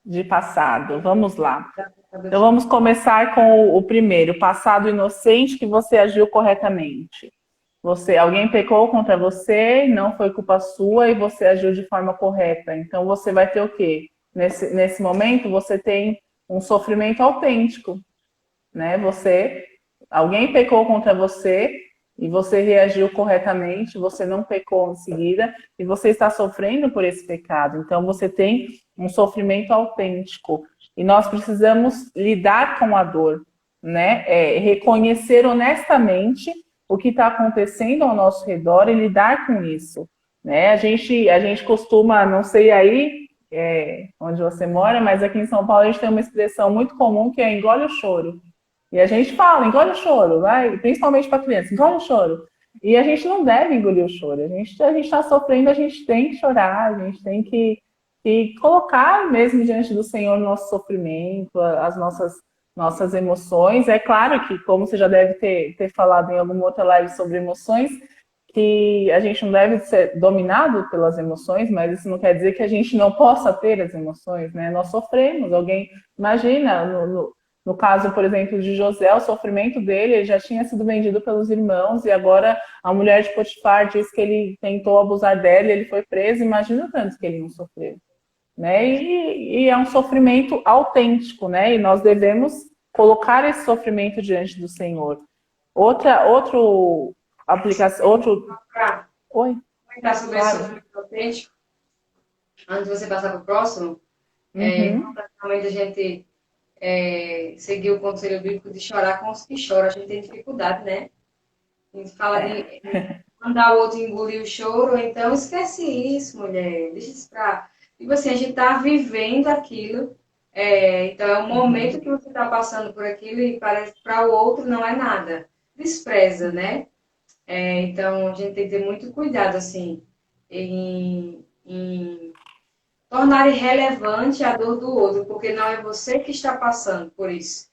De passado. Vamos lá. Então, vamos começar com o primeiro. Passado inocente que você agiu corretamente. Alguém pecou contra você, não foi culpa sua e você agiu de forma correta. Então, você vai ter o quê? Nesse momento, você tem um sofrimento autêntico, né? Alguém pecou contra você e você reagiu corretamente, você não pecou em seguida e você está sofrendo por esse pecado. Então, você tem um sofrimento autêntico e nós precisamos lidar com a dor, né? Reconhecer honestamente o que está acontecendo ao nosso redor e lidar com isso, né? A gente costuma, não sei aí onde você mora, mas aqui em São Paulo a gente tem uma expressão muito comum que é engole o choro. E a gente fala, engole o choro, vai, principalmente para criança, engole o choro. E a gente não deve engolir o choro. A gente está sofrendo, a gente tem que chorar, a gente tem que colocar mesmo diante do Senhor o nosso sofrimento, as nossas emoções. É claro que, como você já deve ter falado em alguma outra live sobre emoções, que a gente não deve ser dominado pelas emoções, mas isso não quer dizer que a gente não possa ter as emoções, né? Nós sofremos. Imagina, no caso, por exemplo, de José, o sofrimento dele, ele já tinha sido vendido pelos irmãos e agora a mulher de Potifar diz que ele tentou abusar dela, ele foi preso. Imagina o tanto que ele não sofreu, né? E é um sofrimento autêntico, né? E nós devemos colocar esse sofrimento diante do Senhor. Outro aplicação, Oi. Comentar sobre esse sofrimento autêntico, antes de você passar para o próximo, praticamente a gente seguir o conselho bíblico de chorar com os que choram. A gente tem dificuldade, né? A gente fala de mandar o outro engolir o choro, então esquece isso, mulher. Deixa isso pra... Tipo assim, a gente tá vivendo aquilo, então é um momento que você tá passando por aquilo e parece que para o outro não é nada. Despreza, né? Então a gente tem que ter muito cuidado, assim, em tornar irrelevante a dor do outro, porque não é você que está passando por isso.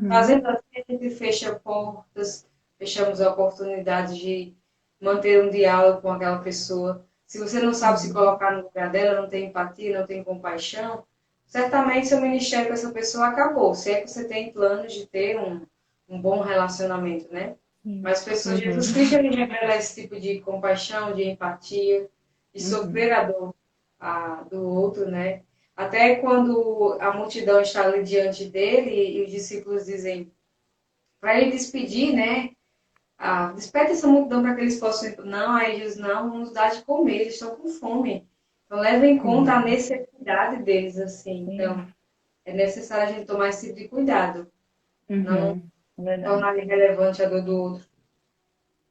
Fazendo assim, a gente fecha portas, fechamos a oportunidade de manter um diálogo com aquela pessoa. Se você não sabe se colocar no lugar dela, não tem empatia, não tem compaixão, certamente seu ministério com essa pessoa acabou. Se é que você tem planos de ter um bom relacionamento, né? Mas pessoas, Jesus Uhum. Cristo ele revela esse tipo de compaixão, de empatia, de Uhum. sofrer a dor do outro, né? Até quando a multidão está ali diante dele e os discípulos dizem para ele despedir, né? Despede essa multidão para que eles possam. Não, aí Jesus, não, vamos dar de comer, eles estão com fome. Então, leva em conta a Sim, necessidade deles, assim. sim. Então, é necessário a gente tomar esse tipo de cuidado, não Uhum. Verdade. tornar irrelevante a dor do outro.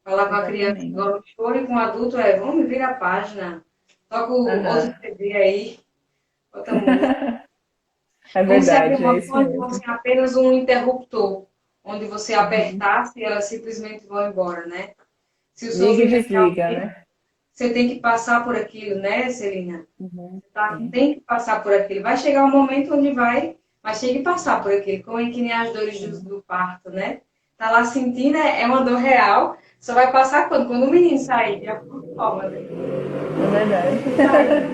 Falar com a criança Exatamente. igual choro e com o adulto é, vamos vir a página. Toca o outro Aham. CD aí, outra música. É Como se as verdade, é isso emoções mesmo. fossem apenas um interruptor, onde você Uhum. apertasse e elas simplesmente vão embora, né? Se o Liga e sofrimento é desliga, alguém, né? você tem que passar por aquilo, né, Celina? Uhum. Sim. Tem que passar por aquilo. Vai chegar um momento onde vai, mas tem que passar por aquilo. Como é que nem as dores Sim. do parto, né? Tá lá sentindo, é uma dor real. Só vai passar quando? Quando o menino sair, de alguma forma, né? É verdade. Sai.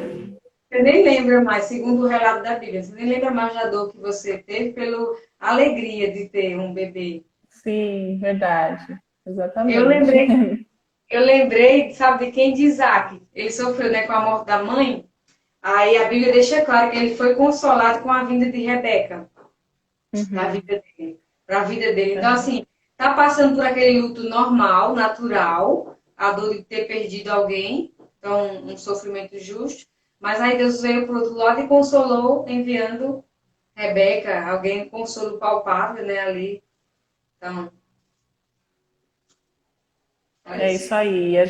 Você nem lembra mais, segundo o relato da Bíblia, você nem lembra mais da dor que você teve pela alegria de ter um bebê. Sim, verdade. Eu Exatamente. lembrei, eu lembrei, sabe, de quem? De Isaac. Ele sofreu, né, com a morte da mãe. Aí a Bíblia deixa claro que ele foi consolado com a vinda de Rebeca na Uhum. vida dele, para a vida dele. Então, Aham. assim, tá passando por aquele luto normal, natural, a dor de ter perdido alguém, então um sofrimento justo. Mas aí Deus veio para o outro lado e consolou, enviando Rebeca, alguém consolo palpável, né, ali. Então, olha É isso. isso aí. E a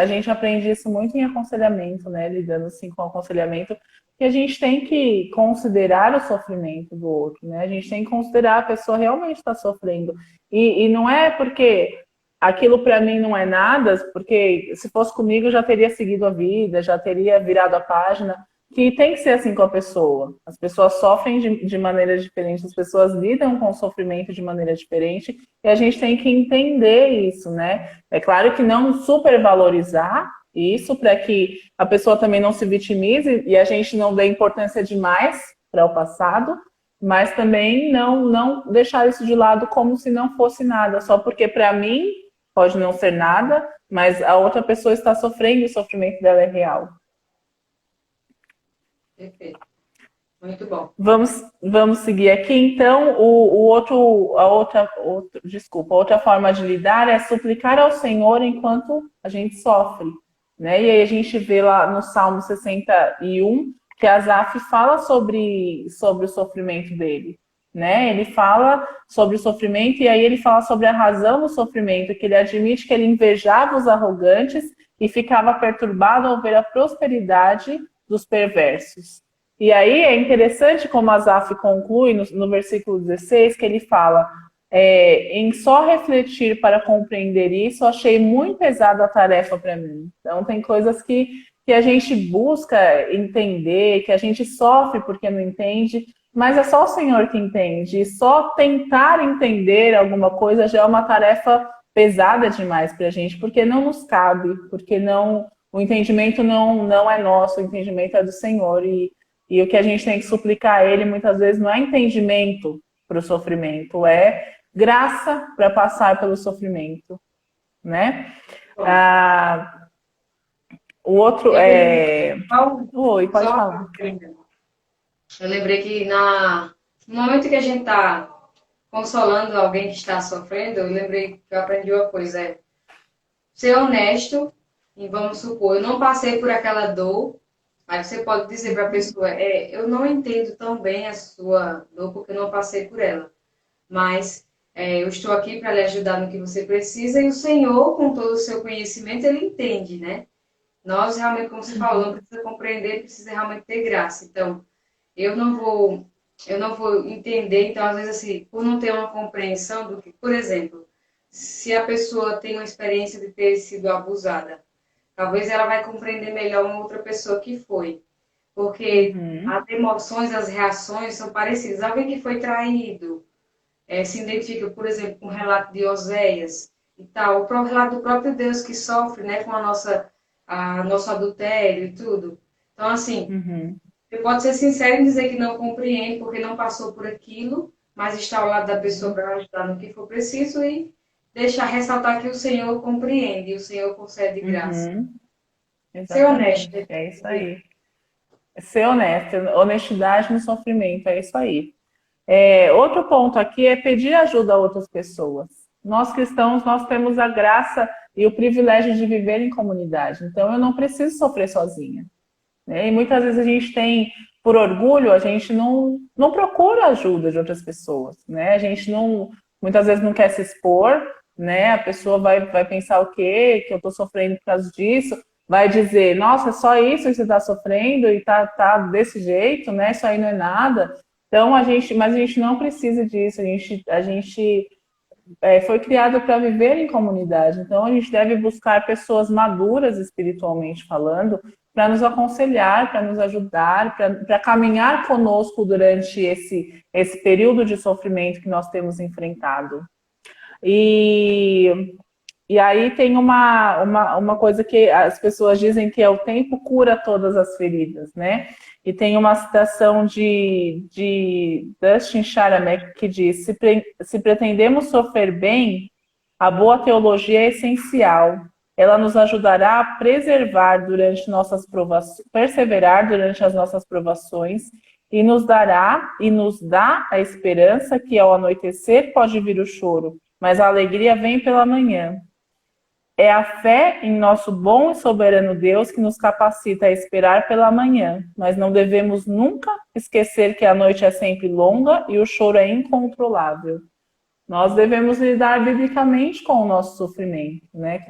gente aprende isso muito em aconselhamento, né? Lidando assim com o aconselhamento, que a gente tem que considerar o sofrimento do outro, né? A gente tem que considerar a pessoa realmente está sofrendo. E não é porque aquilo para mim não é nada, porque se fosse comigo eu já teria seguido a vida, já teria virado a página. Que tem que ser assim com a pessoa. As pessoas sofrem de maneira diferente, as pessoas lidam com o sofrimento de maneira diferente, e a gente tem que entender isso, né? É claro que não supervalorizar isso para que a pessoa também não se vitimize e a gente não dê importância demais para o passado, mas também não deixar isso de lado como se não fosse nada, só porque para mim pode não ser nada, mas a outra pessoa está sofrendo e o sofrimento dela é real. Perfeito. Muito bom. Vamos seguir aqui. Então, desculpa, a outra forma de lidar é suplicar ao Senhor enquanto a gente sofre, né? E aí a gente vê lá no Salmo 61 que Asaf fala sobre o sofrimento dele, né? Ele fala sobre o sofrimento e aí ele fala sobre a razão do sofrimento, que ele admite que ele invejava os arrogantes e ficava perturbado ao ver a prosperidade dos perversos. E aí é interessante como Asaf conclui no versículo 16, que ele fala: em só refletir para compreender isso, achei muito pesada a tarefa para mim. Então, tem coisas que a gente busca entender, que a gente sofre porque não entende, mas é só o Senhor que entende. E só tentar entender alguma coisa já é uma tarefa pesada demais para a gente, porque não nos cabe, porque não, o entendimento não é nosso, o entendimento é do Senhor. E o que a gente tem que suplicar a Ele muitas vezes não é entendimento para o sofrimento, é graça para passar pelo sofrimento, né? Bom, Ah, o outro eu lembrei, é. Oi, pode só falar. eu lembrei que no momento que a gente está consolando alguém que está sofrendo, eu lembrei que eu aprendi uma coisa, é ser honesto e vamos supor, eu não passei por aquela dor, mas você pode dizer para a pessoa, eu não entendo tão bem a sua dor porque eu não passei por ela, mas eu estou aqui para lhe ajudar no que você precisa e o Senhor, com todo o seu conhecimento, ele entende, né? Nós realmente, como você falou, não precisa compreender, precisa realmente ter graça. Então, eu não vou, eu não vou entender, então às vezes assim, por não ter uma compreensão do que, por exemplo, se a pessoa tem uma experiência de ter sido abusada, talvez ela vai compreender melhor uma outra pessoa que foi, porque Uhum, as emoções, as reações são parecidas. Alguém que foi traído, se identifica, por exemplo, com o relato de Oséias e tal, o relato do próprio Deus que sofre, né, com nosso adultério e tudo. Então, assim, uhum, você pode ser sincero em dizer que não compreende porque não passou por aquilo, mas está ao lado da pessoa uhum, para ajudar no que for preciso e deixar ressaltar que o Senhor compreende, o Senhor concede graça. Uhum, Ser honesto. exatamente, é isso aí. Ser honesto, honestidade no sofrimento, é isso aí. Outro ponto aqui é pedir ajuda a outras pessoas. Nós cristãos, nós temos a graça e o privilégio de viver em comunidade. Então, eu não preciso sofrer sozinha, né? E muitas vezes a gente tem, por orgulho, a gente não procura ajuda de outras pessoas, né? A gente não, muitas vezes não quer se expor, né? A pessoa vai pensar o quê? Que eu estou sofrendo por causa disso. Vai dizer, nossa, é só isso que você está sofrendo e tá desse jeito, né? Isso aí não é nada. Então, mas a gente não precisa disso. A gente foi criado para viver em comunidade. Então, a gente deve buscar pessoas maduras espiritualmente falando, para nos aconselhar, para nos ajudar, para caminhar conosco durante esse período de sofrimento que nós temos enfrentado. E e aí tem uma coisa que as pessoas dizem que é o tempo cura todas as feridas, né? E tem uma citação de Dustin Charamek que diz: se pretendemos sofrer bem, a boa teologia é essencial. Ela nos ajudará a preservar durante nossas provações, perseverar durante as nossas provações e nos dá a esperança que ao anoitecer pode vir o choro, mas a alegria vem pela manhã. É a fé em nosso bom e soberano Deus que nos capacita a esperar pela manhã, mas não devemos nunca esquecer que a noite é sempre longa e o choro é incontrolável. Nós devemos lidar biblicamente com o nosso sofrimento, né?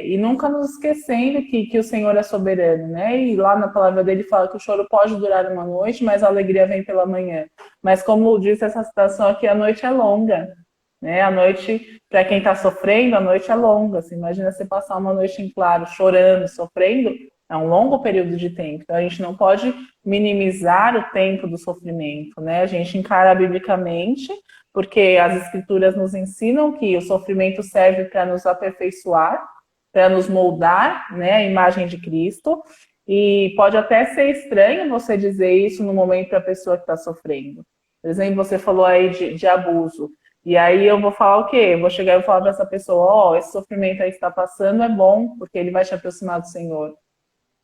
E nunca nos esquecendo que o Senhor é soberano, né? E lá na palavra dele fala que o choro pode durar uma noite, mas a alegria vem pela manhã. Mas como disse essa citação aqui, a noite é longa, né? A noite, para quem está sofrendo, a noite é longa. Assim, imagina você passar uma noite em claro, chorando, sofrendo, é um longo período de tempo. Então a gente não pode minimizar o tempo do sofrimento, né? A gente encara biblicamente, porque as escrituras nos ensinam que o sofrimento serve para nos aperfeiçoar, para nos moldar, né, a imagem de Cristo. E pode até ser estranho você dizer isso no momento para a pessoa que está sofrendo. Por exemplo, você falou aí de abuso. E aí eu vou falar o quê? Eu vou chegar e vou falar para essa pessoa, esse sofrimento aí que está passando é bom, porque ele vai te aproximar do Senhor.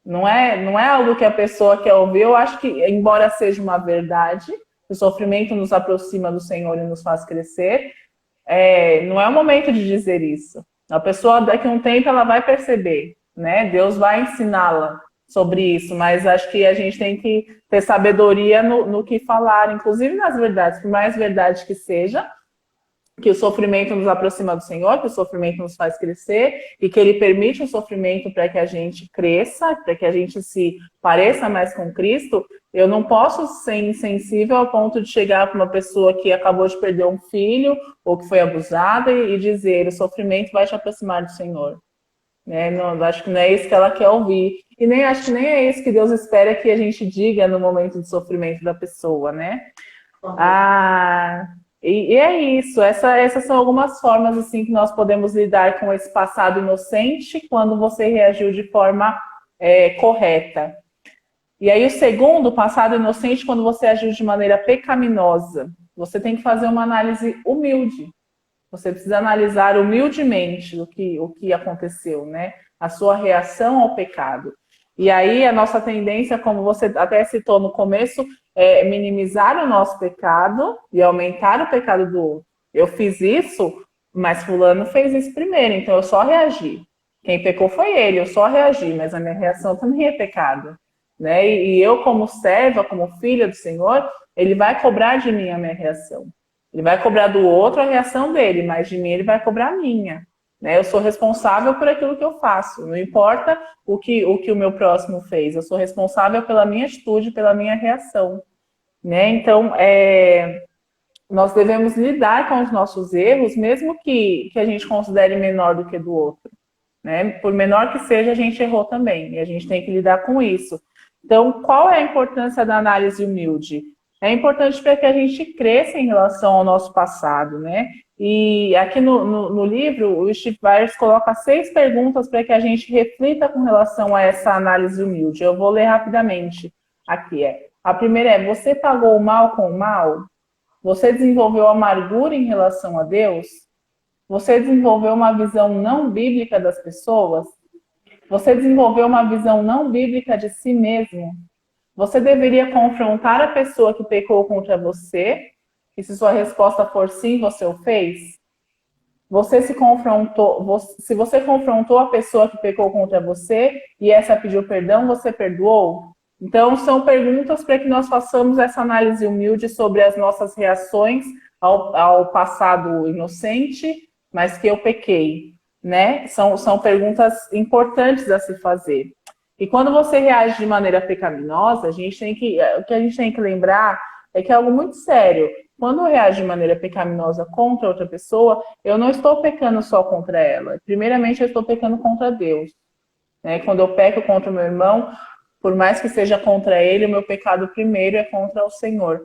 Não é algo que a pessoa quer ouvir. Eu acho que, embora seja uma verdade, o sofrimento nos aproxima do Senhor e nos faz crescer, não é o momento de dizer isso. A pessoa, daqui a um tempo, ela vai perceber, né? Deus vai ensiná-la sobre isso, mas acho que a gente tem que ter sabedoria no que falar, inclusive nas verdades, por mais verdade que seja, que o sofrimento nos aproxima do Senhor, que o sofrimento nos faz crescer e que ele permite o sofrimento para que a gente cresça, para que a gente se pareça mais com Cristo. Eu não posso ser insensível ao ponto de chegar para uma pessoa que acabou de perder um filho ou que foi abusada e dizer: o sofrimento vai te aproximar do Senhor. Né? Não, acho que não é isso que ela quer ouvir. E nem acho que nem é isso que Deus espera que a gente diga no momento de sofrimento da pessoa, né? E é isso, essas são algumas formas assim que nós podemos lidar com esse passado inocente quando você reagiu de forma correta. E aí o segundo, passado inocente, quando você agiu de maneira pecaminosa. Você tem que fazer uma análise humilde. Você precisa analisar humildemente o que aconteceu, né? A sua reação ao pecado. E aí a nossa tendência, como você até citou no começo, é minimizar o nosso pecado e aumentar o pecado do outro. Eu fiz isso, mas fulano fez isso primeiro, então eu só reagi. Quem pecou foi ele, eu só reagi, mas a minha reação também é pecado. Né? E eu, como serva, como filha do Senhor, ele vai cobrar de mim a minha reação. Ele vai cobrar do outro a reação dele, mas de mim ele vai cobrar a minha. Né? Eu sou responsável por aquilo que eu faço. Não importa o que o meu próximo fez. Eu sou responsável pela minha atitude, pela minha reação. Né? Então, nós devemos lidar com os nossos erros, mesmo que a gente considere menor do que do outro. Né? Por menor que seja, a gente errou também. E a gente tem que lidar com isso. Então, qual é a importância da análise humilde? É importante para que a gente cresça em relação ao nosso passado, né? E aqui no livro, o Steve Byers coloca 6 perguntas para que a gente reflita com relação a essa análise humilde. Eu vou ler rapidamente. Aqui a primeira é: você pagou o mal com o mal? Você desenvolveu amargura em relação a Deus? Você desenvolveu uma visão não bíblica das pessoas? Você desenvolveu uma visão não bíblica de si mesmo? Você deveria confrontar a pessoa que pecou contra você? E se sua resposta for sim, você o fez? Você se confrontou, se você confrontou a pessoa que pecou contra você e essa pediu perdão, você perdoou? Então, são perguntas para que nós façamos essa análise humilde sobre as nossas reações ao passado inocente, mas que eu pequei, né? São perguntas importantes a se fazer. E quando você reage de maneira pecaminosa, o que a gente tem que lembrar é que é algo muito sério. Quando eu reajo de maneira pecaminosa contra outra pessoa, eu não estou pecando só contra ela. Primeiramente, eu estou pecando contra Deus. Né? Quando eu peco contra o meu irmão, por mais que seja contra ele, o meu pecado primeiro é contra o Senhor.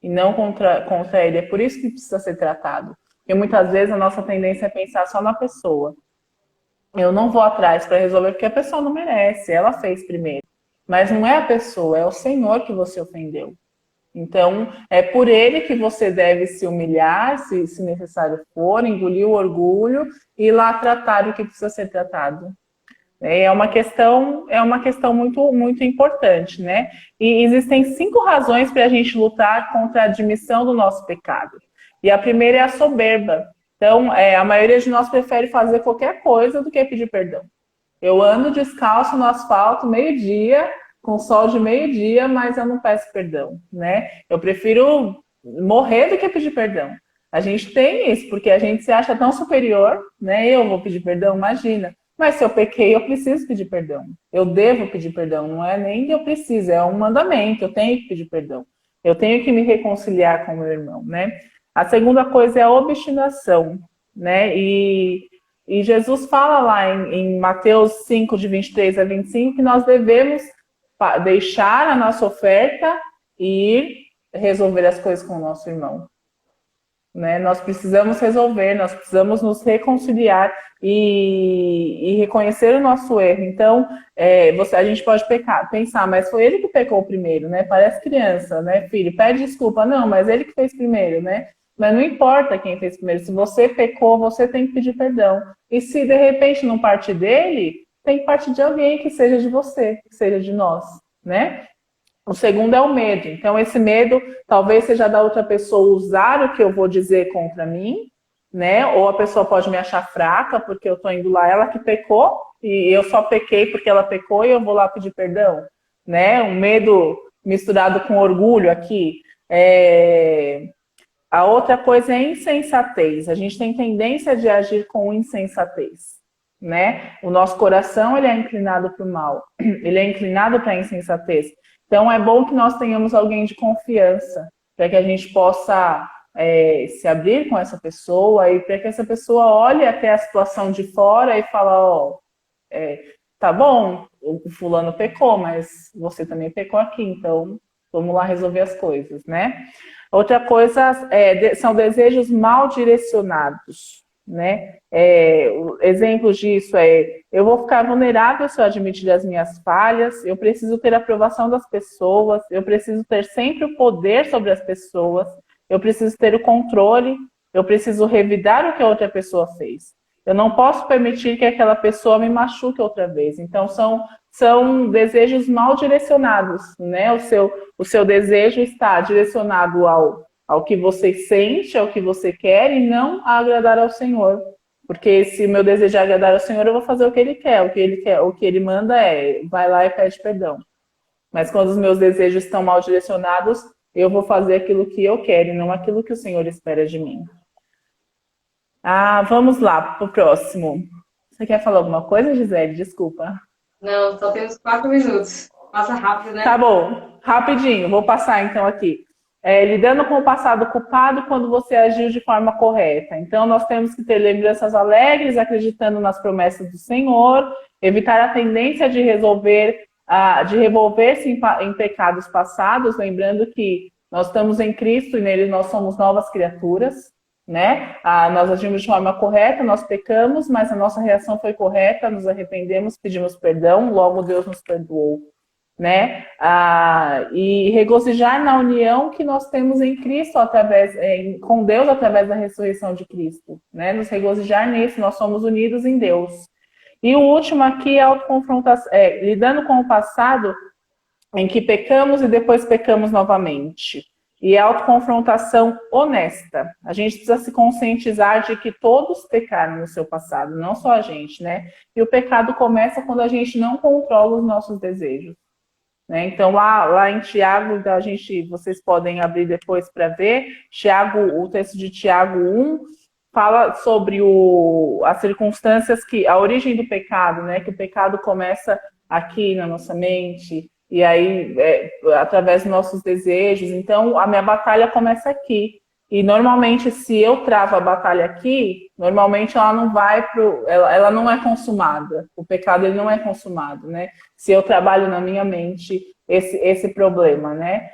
E não contra ele. É por isso que precisa ser tratado. Porque muitas vezes a nossa tendência é pensar só na pessoa. Eu não vou atrás para resolver porque a pessoa não merece. Ela fez primeiro. Mas não é a pessoa, é o Senhor que você ofendeu. Então, é por ele que você deve se humilhar, se necessário for, engolir o orgulho e ir lá tratar o que precisa ser tratado. É uma questão muito, muito importante, né? E existem 5 razões para a gente lutar contra a admissão do nosso pecado. E a primeira é a soberba. Então, a maioria de nós prefere fazer qualquer coisa do que pedir perdão. Eu ando descalço no asfalto meio-dia, com sol de meio-dia, mas eu não peço perdão, né? Eu prefiro morrer do que pedir perdão. A gente tem isso, porque a gente se acha tão superior, né? Eu vou pedir perdão, imagina. Mas se eu pequei, eu preciso pedir perdão. Eu devo pedir perdão, não é nem que eu preciso, é um mandamento, eu tenho que pedir perdão. Eu tenho que me reconciliar com o meu irmão, né? A segunda coisa é a obstinação, né? E Jesus fala lá em Mateus 5, de 23 a 25, que nós devemos deixar a nossa oferta e ir resolver as coisas com o nosso irmão. Né? Nós precisamos resolver, nós precisamos nos reconciliar e reconhecer o nosso erro. Então, a gente pode pensar, mas foi ele que pecou primeiro, né? Parece criança, né? Filho, pede desculpa. Não, mas ele que fez primeiro, né? Mas não importa quem fez primeiro. Se você pecou, você tem que pedir perdão. E se de repente não partir dele, tem que partir de alguém que seja de você, que seja de nós, né? O segundo é o medo. Então, esse medo talvez seja da outra pessoa usar o que eu vou dizer contra mim, né? Ou a pessoa pode me achar fraca porque eu estou indo lá, ela que pecou, e eu só pequei porque ela pecou e eu vou lá pedir perdão, né? Um medo misturado com orgulho aqui. A outra coisa é a insensatez. A gente tem tendência de agir com insensatez, né? O nosso coração, ele é inclinado para o mal. Ele é inclinado para a insensatez. Então, é bom que nós tenhamos alguém de confiança, para que a gente possa se abrir com essa pessoa e para que essa pessoa olhe até a situação de fora e fale, tá bom, o fulano pecou, mas você também pecou aqui, então vamos lá resolver as coisas, né? Outra coisa são desejos mal direcionados, né? Exemplos disso eu vou ficar vulnerável se eu admitir as minhas falhas, eu preciso ter a aprovação das pessoas, eu preciso ter sempre o poder sobre as pessoas, eu preciso ter o controle, eu preciso revidar o que a outra pessoa fez. Eu não posso permitir que aquela pessoa me machuque outra vez. Então, são desejos mal direcionados, né? O seu desejo está direcionado ao que você sente, ao que você quer e não a agradar ao Senhor. Porque se o meu desejo é agradar ao Senhor, eu vou fazer o que Ele quer. O que Ele manda vai lá e pede perdão. Mas quando os meus desejos estão mal direcionados, eu vou fazer aquilo que eu quero e não aquilo que o Senhor espera de mim. Vamos lá para o próximo. Você quer falar alguma coisa, Gisele? Desculpa. Não, só temos 4 minutos. Passa rápido, né? Tá bom, rapidinho, vou passar então aqui. Lidando com o passado culpado quando você agiu de forma correta. Então, nós temos que ter lembranças alegres, acreditando nas promessas do Senhor, evitar a tendência de revolver-se em pecados passados, lembrando que nós estamos em Cristo e nele nós somos novas criaturas, né? Nós agimos de forma correta, nós pecamos, mas a nossa reação foi correta, nos arrependemos, pedimos perdão, logo Deus nos perdoou. né? E regozijar na união que nós temos em Cristo, com Deus através da ressurreição de Cristo, né? Nos regozijar nisso, nós somos unidos em Deus. E o último aqui é a autoconfrontação, lidando com o passado em que pecamos e depois pecamos novamente. E a autoconfrontação honesta. A gente precisa se conscientizar de que todos pecaram no seu passado, não só a gente, né? E o pecado começa quando a gente não controla os nossos desejos. Né? Então, lá em Tiago, vocês podem abrir depois para ver, o texto de Tiago 1 fala sobre as circunstâncias a origem do pecado, né? Que o pecado começa aqui na nossa mente, e aí através dos nossos desejos. Então, a minha batalha começa aqui. E normalmente, se eu travo a batalha aqui, normalmente ela não vai ela não é consumada. O pecado ele não é consumado, né? Se eu trabalho na minha mente esse problema, né?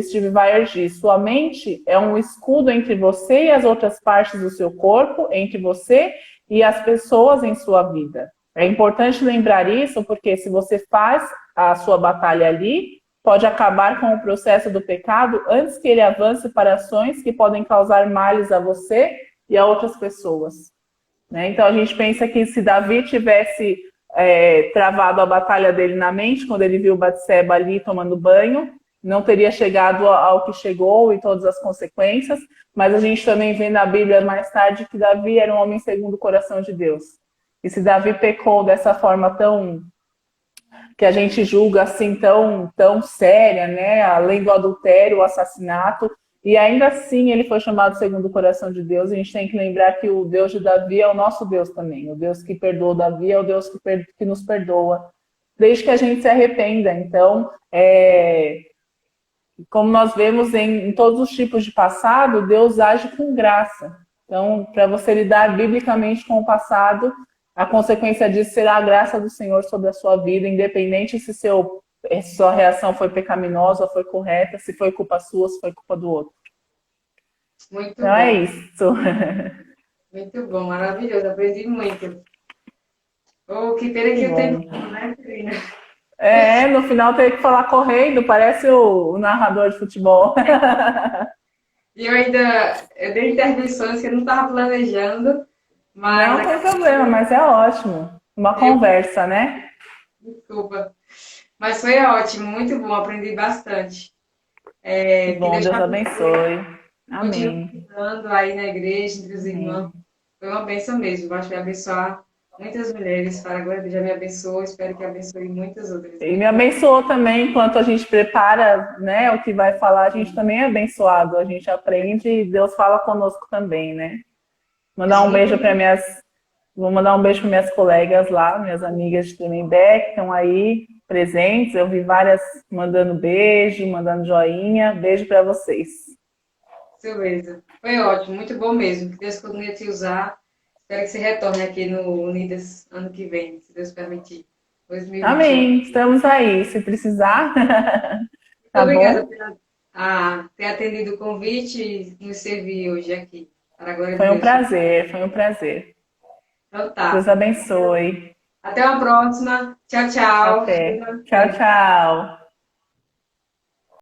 Steve Weir diz: sua mente é um escudo entre você e as outras partes do seu corpo, entre você e as pessoas em sua vida. É importante lembrar isso, porque se você faz a sua batalha ali, pode acabar com o processo do pecado antes que ele avance para ações que podem causar males a você e a outras pessoas. Né? Então a gente pensa que se Davi tivesse travado a batalha dele na mente, quando ele viu Batseba ali tomando banho, não teria chegado ao que chegou e todas as consequências, mas a gente também vê na Bíblia mais tarde que Davi era um homem segundo o coração de Deus. E se Davi pecou dessa forma que a gente julga assim tão séria, né? Além do adultério, o assassinato, e ainda assim ele foi chamado segundo o coração de Deus. A gente tem que lembrar que o Deus de Davi é o nosso Deus também. O Deus que perdoa Davi é o Deus que nos perdoa, desde que a gente se arrependa. Então, como nós vemos em todos os tipos de passado, Deus age com graça. Então, para você lidar biblicamente com o passado, a consequência disso será a graça do Senhor sobre a sua vida, independente se sua reação foi pecaminosa, foi correta, se foi culpa sua, se foi culpa do outro. Muito então bom. É isso. Muito bom, maravilhoso, aprendi muito. Que pena que o tempo, né, Karina? No final tem que falar correndo, parece o narrador de futebol. E eu dei intervenções que eu não estava planejando, mas... Não tem problema, mas é ótimo. Uma conversa, né? Desculpa. Mas foi ótimo, muito bom, aprendi bastante. Que bom, Deus abençoe. Amém. Continuando aí na igreja, entre os irmãos. Foi uma bênção mesmo. Acho que vai abençoar muitas mulheres. Para agora, Deus já me abençoou. Espero que abençoe muitas outras. E me abençoou também, enquanto a gente prepara, né, o que vai falar, a gente também é abençoado. A gente aprende e Deus fala conosco também, né? Vou mandar um beijo para minhas colegas lá, minhas amigas de Tremembé, que estão aí presentes. Eu vi várias mandando beijo, mandando joinha. Beijo para vocês. Beleza. Foi ótimo, muito bom mesmo. Que Deus continue a te usar. Espero que você retorne aqui no Unidas ano que vem, se Deus permitir. 2021. Amém. Estamos aí, se precisar. Muito obrigada por ter atendido o convite e nos servir hoje aqui. Foi um prazer, foi um prazer. Então tá. Deus abençoe. Até a próxima. Tchau, tchau. Até. Tchau, tchau.